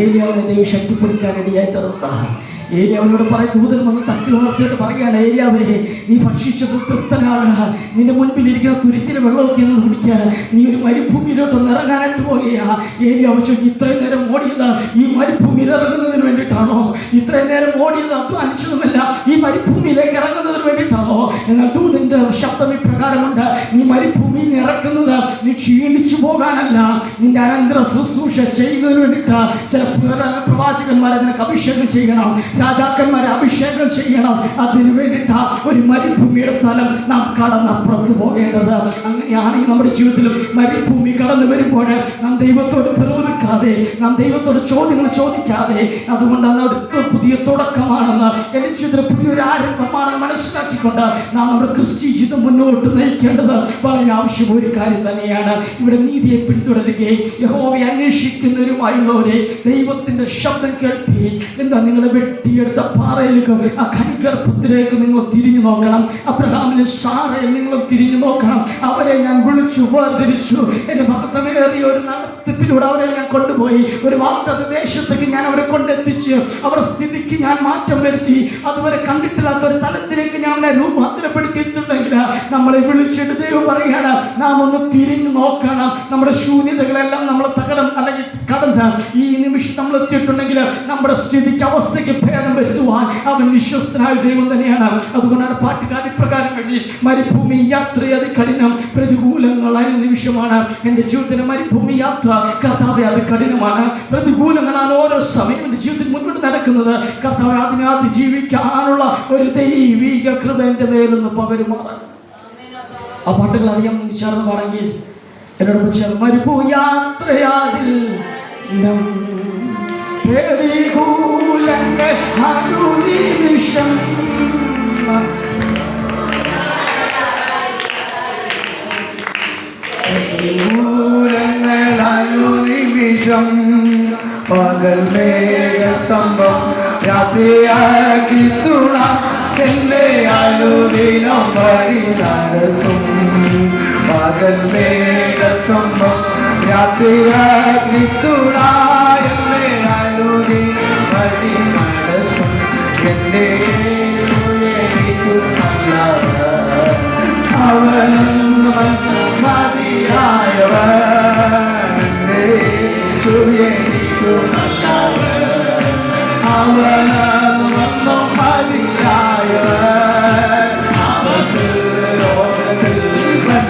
ഏലിയാവിനെ ദൈവം ശക്തിപ്പെടുത്താനിടയായി തീർന്നതാണ്. ഏലിയാവിനോട് പറയും, ദൂതൻ വന്ന് തട്ടി ഉണർത്തിയിട്ട് പറയുകയാണ്, ഏലിയാവേ നീ ഭക്ഷിച്ചത് തൃപ്തനാകുക, നിന്റെ മുൻപിലിരിക്കുന്ന തുരുത്തിന് വെള്ളമൊക്കെ ഒന്ന് കുടിക്കുക, നീ ഒരു മരുഭൂമിയിലോട്ടൊന്ന് ഇറങ്ങാനായിട്ട് പോകുകയാ. ഏലിയാവ് ചോദിച്ചു, ഇത്രയും നേരം ഓടിയത് ഈ മരുഭൂമിയിൽ ഇറങ്ങുന്നതിന് വേണ്ടിയിട്ടാണോ? ഇത്രയും നേരം ഓടിയത് അധ്വാനിച്ചതുമല്ല, ഈ മരുഭൂമിയിലേക്ക് ഇറങ്ങുന്നതിന് വേണ്ടിയിട്ടാണോ? എന്നാൽ ദൂതന്റെ ശബ്ദം ഇപ്രകാരമുണ്ട്, നീ മരുഭൂമിയിൽ നിന്ന് ഇറക്കുന്നത് നീ ക്ഷീണിച്ചു പോകാനല്ല, നിന്റെ അനന്തര ശുശ്രൂഷ ചെയ്യുന്നതിന് വേണ്ടിയിട്ട്. ചില പ്രവാചകന്മാരെ നിനക്ക് അഭിഷേകം ചെയ്യണം, രാജാക്കന്മാരെ അഭിഷേകം ചെയ്യണം. അതിനു വേണ്ടിയിട്ടാ ഒരു മരുഭൂമിയുടെ തലം നാം കടന്നപ്പുറത്ത് പോകേണ്ടത്. അങ്ങനെയാണെങ്കിൽ നമ്മുടെ ജീവിതത്തിലും മരുഭൂമി കടന്നു വരുമ്പോൾ നാം ദൈവത്തോട് പിറുപിറുക്കാതെ, നാം ദൈവത്തോട് ചോദ്യങ്ങൾ ചോദിക്കാതെ, അതുകൊണ്ട് അത് അടുത്ത പുതിയ തുടക്കമാണെന്ന്, എൻ്റെ ജീവിതത്തിൽ പുതിയൊരു ആരംഭമാണെന്ന് മനസ്സിലാക്കിക്കൊണ്ട് നാം നമ്മുടെ ക്രിസ്ത്യ ജീവിതം മുന്നോട്ട് നയിക്കേണ്ടത് വളരെ ആവശ്യം ഒരു കാര്യം തന്നെയാണ്. ഇവിടെ നീതിയെ പിന്തുടരുകയും യഹോവയെ അന്വേഷിക്കുന്നവരുമായുള്ളവരെ ദൈവത്തിൻ്റെ ശബ്ദം കേൾക്കുകയും, എന്താ നിങ്ങളെ വെട്ടിയെടുത്ത പാറയിലേക്ക്, ആ കനിഗർഭത്തിലേക്ക് നിങ്ങൾ തിരിഞ്ഞു നോക്കണം. അബ്രഹാമിനും സാറയെ നിങ്ങൾ തിരിഞ്ഞു നോക്കണം. അവരെ ഞാൻ വിളിച്ചു വേർതിരിച്ചു, എൻ്റെ മഹത്വമേറിയ ഒരു നടത്തിപ്പിലൂടെ അവരെ ഞാൻ കൊണ്ടുപോയി ഒരു വാഗ്ദത്ത ദേശത്തേക്ക് ഞാൻ അവരെ കൊണ്ടെത്തിച്ച് അവരുടെ സ്ഥിതിക്ക് ഞാൻ മാറ്റം വരുത്തി. അതുവരെ കണ്ടിട്ടില്ലാത്ത ഒരു തലത്തിലേക്ക് ഞാൻ അവനെ രൂപാന്തരപ്പെടുത്തിയിട്ടുണ്ടെങ്കിൽ നമ്മളെ വിളിച്ചിട്ട് ദൈവം പറയുകയാണ്, നാം ഒന്ന് തിരിഞ്ഞു നോക്കണം. നമ്മുടെ ശൂന്യതകളെല്ലാം നമ്മൾ തകരം അല്ലെങ്കിൽ കടന്ന് ഈ നിമിഷം നമ്മൾ എത്തിയിട്ടുണ്ടെങ്കിൽ നമ്മുടെ സ്ഥിതിക്ക് അവസ്ഥയ്ക്ക് ഭേദം വരുത്തുവാൻ അവൻ വിശ്വസ്തനായ ദൈവം തന്നെയാണ്. അതുകൊണ്ടാണ് പാട്ടുകാരി പ്രകാരം വേണ്ടി മരുഭൂമി യാത്ര അത് കഠിനം, പ്രതികൂലങ്ങളായ നിമിഷമാണ്. എൻ്റെ ജീവിതത്തിലെ മരുഭൂമി യാത്ര കർത്താവെ അത് കഠിനമാണ്, പ്രതികൂലങ്ങളാണ് ഓരോ സമയം എൻ്റെ ജീവിതത്തിൽ മുന്നോട്ട് നടക്കുന്നത്. കർത്താവെ അതിനെ അതിജീവിക്കാനുള്ള ഒരു ദൈവിക കൃപ എൻ്റെ മേലൊന്ന് പകരുമാറാണ്. ആ പാട്ടുകൾ അറിയാം, നിങ്ങൾ ചേർന്ന് പാടെങ്കിൽ എന്നോട് ചേർന്ന് മരുഭൂയാത്രയാതിൽ പ്രതികൂലങ്ങൾ അനുനിമിഷം പകൽ മേഘസ്തംഭം രാത്രിയാക്കി തുണ എന്നെ അനുദിനം വഴി നടത്തും. പകൽ മേഘസ്തംഭം രാത്രിയാക്കി തുണ എന്നെ അനുദിനം വഴി നടത്തും. എൻ്റെ യേശു നല്ലവൻ, അവനൊന്നു മതിയായവൻ. യേശു നല്ലവൻ, അവനൊന്നു മതിയായവൻ. ലോകത്തിൽ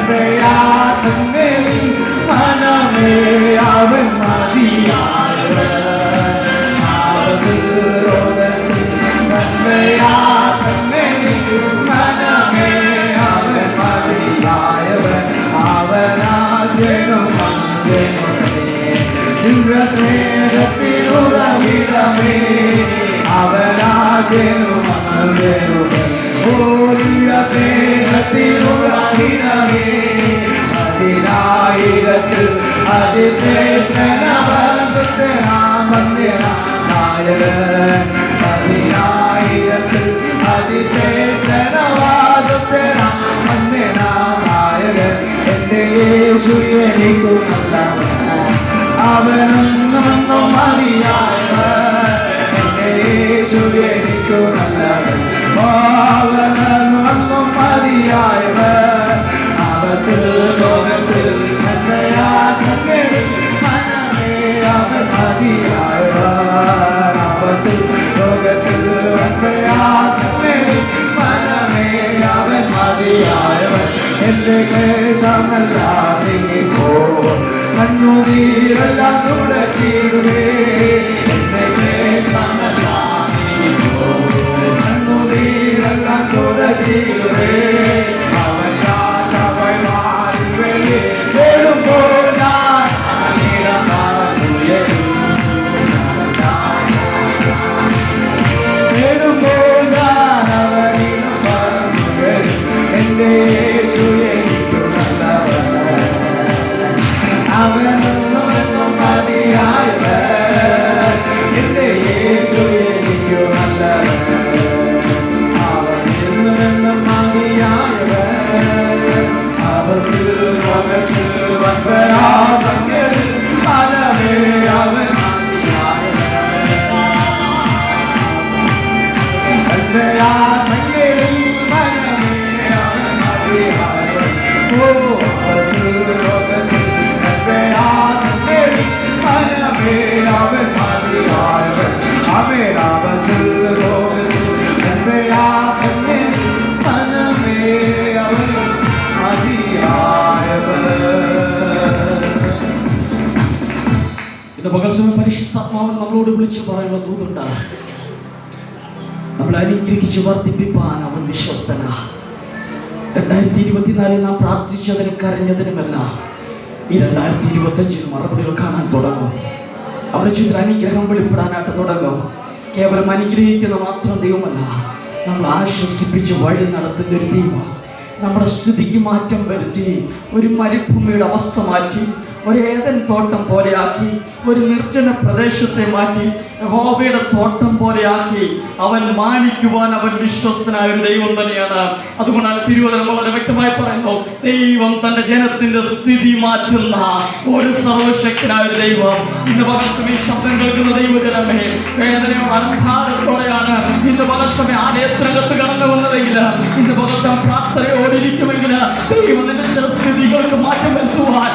പ്രയാസങ്ങളിൽ മനമേ അവൻ മതിയായവൻ. ലോകത്തിൽ പ്രയാസങ്ങളിൽ മനമേ അവൻ മതിയായവൻ. അവനാദ്യനും ദിവ്യസ്നേഹത്തിനുറവിടമേ, അവനാദ്യനും ദിവ്യസ്നേഹത്തിനുറവിടമേ. അതിനായിരത്തിൽ അതിശേഷനാമന്ദിരാമന്ദിരാനായകൻ. അതിനായിരത്തിൽ അതിശേഷനവാസത്തിനാമന്ദിരാനായകൻ. എൻ്റെ യേശു എനിക്കു നല്ലവൻ, അവനൊന്നും മതിയായവൻ. എൻ്റെ യേശു എനിക്കു നല്ലവൻ, അവനൊന്നും മതിയായവൻ. അവത്തിൽ ലോകത്തിൽ പ്രയാസങ്ങളിൽ മനമേ അവൻ മതിയായവൻ. അവത്തിൽ ലോകത്തിൽ പ്രയാസങ്ങളിൽ മനമേ അവൻ മതിയായവൻ. എൻ്റെ ക്ലേശമെല്ലാം നീങ്ങിപ്പോ, കണ്ണുനീരെല്ലാം തുടച്ചിടുവേ. എൻ്റെ ക്ലേശമെല്ലാം നീങ്ങിപ്പോ, കണ്ണുനീരെല്ലാം തുടച്ചിടുവേ. അവൻ രാജാവായി വെളി വരുമ്പോൾ ഞാൻ വരുമ്പോൾ ഞാൻ അവനിലും പറഞ്ഞു വരും. എൻ്റെ യേശു എനിക്കു നല്ലവൻ, അവനൊന്നും മതിയായവൻ. എൻ്റെ യേശു എനിക്കു നല്ലവൻ, അവനെന്നും മതിയായവൻ. അവർക്ക് ലോകത്തിൽ പ്രയാസങ്ങളിൽ മനമേ അവൻ മതിയായവൻ. പ്രയാസങ്ങളിൽ മനമേ അവൻ മതിയായവൻ. ഓ അവർക്ക് ലോകത്തിൽ പ്രയാസങ്ങളിൽ മനമേ അവൻ മതിയായവൻ. അമേരാപത്തിൽ ലോകത്തിൽ പ്രയാസങ്ങളിൽ മനമേ അവൻ മതിയായവൻ. ഇന്ന് പകൽ സമയം പരിശുദ്ധാത്മാവൻ നമ്മളോട് വിളിച്ചു പറയുന്ന ദൂതുണ്ട്. നമ്മളെ അനുഗ്രഹിച്ച് വർദ്ധിപ്പിപ്പാൻ അവൻ വിശ്വസ്തനാ. 2024 നാം പ്രാർത്ഥിച്ചതിനും കരഞ്ഞതിനുമല്ല ഈ 2025 മറുപടികൾ കാണാൻ തുടങ്ങും. അവിടെ ചില അനുഗ്രഹം വെളിപ്പെടാനായിട്ട് തുടങ്ങും. കേവലം അനുഗ്രഹിക്കുന്ന മാത്രം ദൈവമല്ല, നമ്മൾ ആശ്വസിപ്പിച്ച് വഴി നടത്തുന്ന ഒരു ദൈവം. നമ്മുടെ സ്ഥിതിക്ക് മാറ്റം വരുത്തി, ഒരു മരുഭൂമിയുടെ അവസ്ഥ മാറ്റി, ഒരു ഏദൻ തോട്ടം പോലെയാക്കി, ഒരു നിർജ്ജന പ്രദേശത്തെ മാറ്റി യഹോവയുടെ തോട്ടം പോലെയാക്കി. അവൻ മാനിക്കുവാൻ അവൻ വിശ്വസ്തനായ ഒരു ദൈവം തന്നെയാണ്. അതുകൊണ്ടാണ് തിരുവചനം വളരെ വ്യക്തമായി പറയുന്നു, ദൈവം തന്റെ ജനത്തിന്റെ സ്ഥിതി മാറ്റുന്ന ഒരു സർവശക്തനായ ഒരു ദൈവം. ഇന്ന് പകൽസമയം ശബ്ദം കേൾക്കുന്ന ദൈവജനമേ, വേദനയോ അലങ്കാരത്തോടെയാണ് ഇന്ന് പകൽസമയം ആലയത്തിനകത്ത് കടന്നു വന്നതെങ്കിൽ, ഇന്ന് പകൽസമയം പ്രാർത്ഥനയോടിരിക്കുമെങ്കിൽ ദൈവം നിന്റെ സ്ഥിതികൾക്ക് മാറ്റം വരുത്തുവാൻ,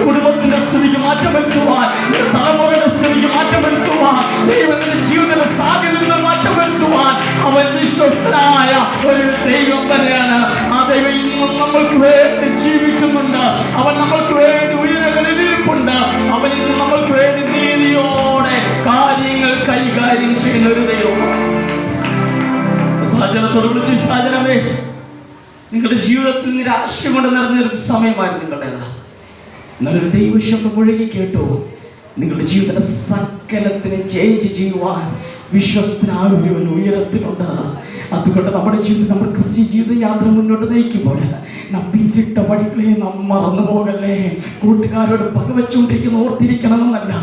കുടുംബത്തിന്റെ സ്ഥിതിക്ക് മാറ്റം വരുത്തുവാൻ, തലമുറയുടെ സ്ഥിതിക്ക് മാറ്റം വരുത്തുവാൻ, ദൈവത്തിന്റെ ജീവിതത്തിലെ സാധ്യതകൾ മാറ്റം വരുത്തുവാൻ അവൻ വിശ്വസ്തനായ ഒരു ദൈവം തന്നെയാണ്. ആ ദൈവം ഇന്നും നമ്മൾക്ക് വേണ്ടി ജീവിക്കുന്നുണ്ട്. അവൻ നമ്മൾക്ക് വേണ്ടി ഉയരങ്ങളിലിരിപ്പുണ്ട്. അവൻ ഇന്ന് നമ്മൾക്ക് വേണ്ടി നീതിയോടെ കാര്യങ്ങൾ കൈകാര്യം ചെയ്യുന്ന ഒരു ദൈവമാണ്. സാഹചര്യത്തോട് വിളിച്ച്, സാഹചര്യമേ, നിങ്ങളുടെ ജീവിതത്തിൽ നിരാശ കൊണ്ട് നിറഞ്ഞൊരു സമയമായിരുന്നു നിങ്ങളുടേതാ. നല്ലൊരു ദൈവശബ്ദം മുഴുകി കേട്ടോ. നിങ്ങളുടെ ജീവിത സകലത്തിനെ ചേഞ്ച് ചെയ്യുവാൻ വിശ്വസ്തനായ ഒരുവൻ ഉയരത്തിലുണ്ട്. അതുകൊണ്ട് നമ്മുടെ ജീവിതം, നമ്മുടെ ക്രിസ്ത്യൻ ജീവിത യാത്ര മുന്നോട്ട് നയിക്കുമ്പോൾ നാം പിന്നിട്ട വഴികളെ നാം മറന്നു പോകല്ലേ. കൂട്ടുകാരോട് പകവെച്ചുകൊണ്ടിരിക്കുന്ന ഓർത്തിരിക്കണമെന്നല്ല,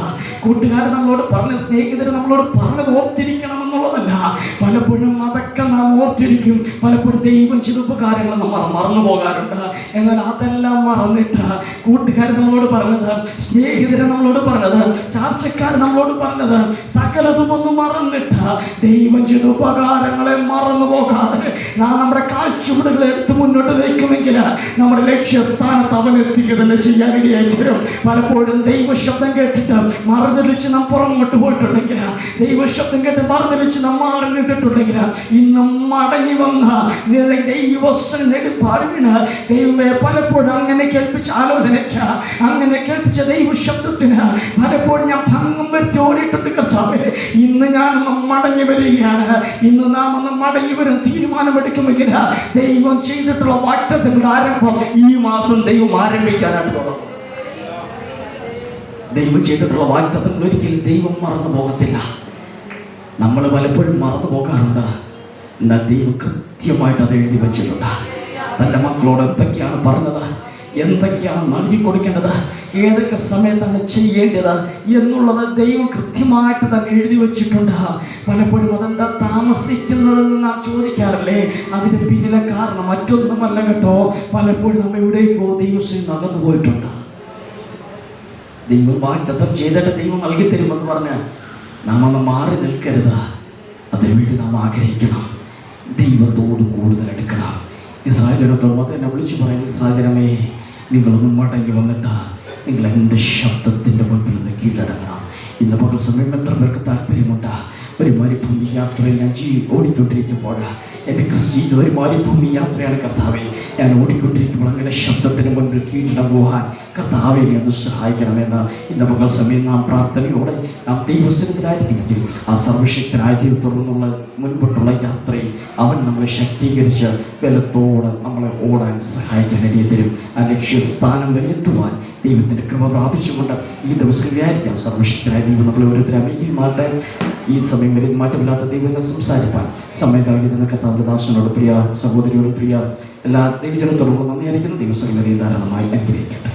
കൂട്ടുകാരൻ നമ്മളോട് പറഞ്ഞ, സ്നേഹിതർ നമ്മളോട് പറഞ്ഞത് ഓർത്തിരിക്കണമെന്നുള്ളതല്ല. പലപ്പോഴും അതൊക്കെ നാം ഓർത്തിരിക്കും. പലപ്പോഴും ദൈവം ചെയ്ത ഉപകാരങ്ങൾ നമ്മൾ മറന്നു പോകാറുണ്ട്. എന്നാൽ അതെല്ലാം മറന്നിട്ട് കൂട്ടുകാരൻ നമ്മളോട് പറഞ്ഞത്, സ്നേഹിതരെ നമ്മളോട് പറഞ്ഞത്, ചാർച്ചക്കാർ നമ്മളോട് പറഞ്ഞത്, സകലതും ഒന്ന് മറന്നിട്ട് ദൈവം ചെയ്ത ഉപകാരങ്ങളെ മറന്നു പോകാതെ നാം നമ്മുടെ കാഴ്ചപ്പാടുകളെ എടുത്ത് മുന്നോട്ട് വയ്ക്കുമെങ്കിൽ നമ്മുടെ ലക്ഷ്യസ്ഥാനത്ത് അവൻ എത്തിക്കുക തന്നെ ചെയ്യാൻ ഇടയായി വരും. പലപ്പോഴും ദൈവശബ്ദം കേട്ടിട്ട് മറുതലിച്ച് നാം പുറങ്ങോട്ട് പോയിട്ടുണ്ടെങ്കിൽ, ദൈവശബ്ദം കേട്ട് മറുതലിച്ച് നാം മാറി നിന്നിട്ടുണ്ടെങ്കിൽ, ഇന്നും മടങ്ങി വന്ന ദൈവപാടുവിന് ദൈവമേ പലപ്പോഴും അങ്ങനെ കേൾപ്പിച്ച ആലോചനയ്ക്ക്, അങ്ങനെ കേൾപ്പിച്ച ദൈവശബ്ദത്തിന് പലപ്പോഴും ഞാൻ ഭംഗം വരുത്തി ഓടിയിട്ടുണ്ട് കർത്താവേ. ഇന്ന് ഞാനൊന്ന് മടങ്ങി വരികയാണ്. ഇന്ന് നാം ഒന്ന് മടങ്ങി വരും തീരുമാനമെടുക്കുമെങ്കിൽ ദൈവം ചെയ്തിട്ടുള്ള മാറ്റത്തിന്റെ ആരംഭം ഈ മാസം ദൈവം ആരംഭിക്കാനായിട്ട് തുടങ്ങും. ദൈവം ചെയ്തിട്ടുള്ള വാഗ്ദത്തങ്ങൾ ഒരിക്കലും ദൈവം മറന്നു പോകത്തില്ല. നമ്മൾ പലപ്പോഴും മറന്നു പോകാറുണ്ട്. എന്നാൽ ദൈവം കൃത്യമായിട്ട് അത് എഴുതി വെച്ചിട്ടുണ്ട്. തൻ്റെ മക്കളോട് എന്തൊക്കെയാണ് പറഞ്ഞത്, എന്തൊക്കെയാണ് നൽകി കൊടുക്കേണ്ടത്, ഏതൊക്കെ സമയത്താണ് ചെയ്യേണ്ടത് എന്നുള്ളത് ദൈവം കൃത്യമായിട്ട് തന്നെ എഴുതി വെച്ചിട്ടുണ്ട്. പലപ്പോഴും അതെന്താ താമസിക്കുന്നതെന്ന് നാം ചോദിക്കാറില്ലേ? അതിന് പിന്നിലെ കാരണം മറ്റൊന്നുമല്ല കേട്ടോ. പലപ്പോഴും നമ്മൾ എവിടേക്കോ ദൈവം നടന്നു പോയിട്ടുണ്ട്. ദൈവം വാഗ്ദത്തം ചെയ്തിട്ട് ദൈവം നൽകി തരുമെന്ന് പറഞ്ഞ് നാം ഒന്ന് മാറി നിൽക്കരുത്. അതിനുവേണ്ടി നാം ആഗ്രഹിക്കണം, ദൈവത്തോട് കൂടുതൽ എടുക്കണം. ഈ സാഹചര്യത്തോട് അത് എന്നെ വിളിച്ചു പറയുന്ന സാഹചര്യമേ, നിങ്ങളൊന്നും മടങ്ങി വന്നിട്ട് നിങ്ങൾ എൻ്റെ ശബ്ദത്തിൻ്റെ മുൻപിൽ നിന്ന് കീഴടങ്ങണം. ഇന്ന് പകൽ സമയം എത്ര പേർക്ക് താല്പര്യമുണ്ട്? ഒരു മരുഭൂമി യാത്രയിൽ ഞാൻ ഓടിക്കൊണ്ടിരിക്കുമ്പോൾ, എൻ്റെ ക്രിസ്ത്യൻ ഒരു മരുഭൂമി യാത്രയാണ് കർത്താവേ. ഞാൻ ഓടിക്കൊണ്ടിരിക്കുമ്പോൾ അങ്ങനെ ശബ്ദത്തിന് മുൻപിൽ കീഴടങ്ങുവാൻ കർത്താവേ നീ ഒന്ന് സഹായിക്കണമെന്ന് ഇന്ന് പകൽ സമയം നാം പ്രാർത്ഥനയോടെ നാം ദൈവസന്നിധിയിലായിരിക്കുമെങ്കിൽ ആ സർവശക്തനായ ദൈവത്തോടുള്ള മുൻപോട്ടുള്ള യാത്രയിൽ അവൻ നമ്മളെ ശക്തീകരിച്ച് ബലത്തോടെ നമ്മളെ ഓടാൻ സഹായിക്കാൻ ഇടയിൽ തരും. ആ ലക്ഷ്യസ്ഥാനം വരെ എത്തുവാൻ ദൈവത്തിൻ്റെ കൃപ പ്രാപിച്ചുകൊണ്ട് ഈ ദിവസം വിചാരിക്കാം സർവശക്തനായ ദൈവം നമ്മളെ ഓരോരുത്തരും അമേരിക്കയുമാട്ടെ. ഈ സമയം വരെ മാറ്റമില്ലാത്ത ദൈവങ്ങൾ സംസാരിപ്പാൻ സമയം നൽകി തന്ന കർത്താവിന്റെ ദാസനോട്, പ്രിയ സഹോദരിയോടും പ്രിയ എല്ലാ ദൈവജനത്തോടും നന്ദി അറിയിക്കുന്ന ദിവസങ്ങൾ ധാരാളമായി അനുഗ്രഹിക്കട്ടെ.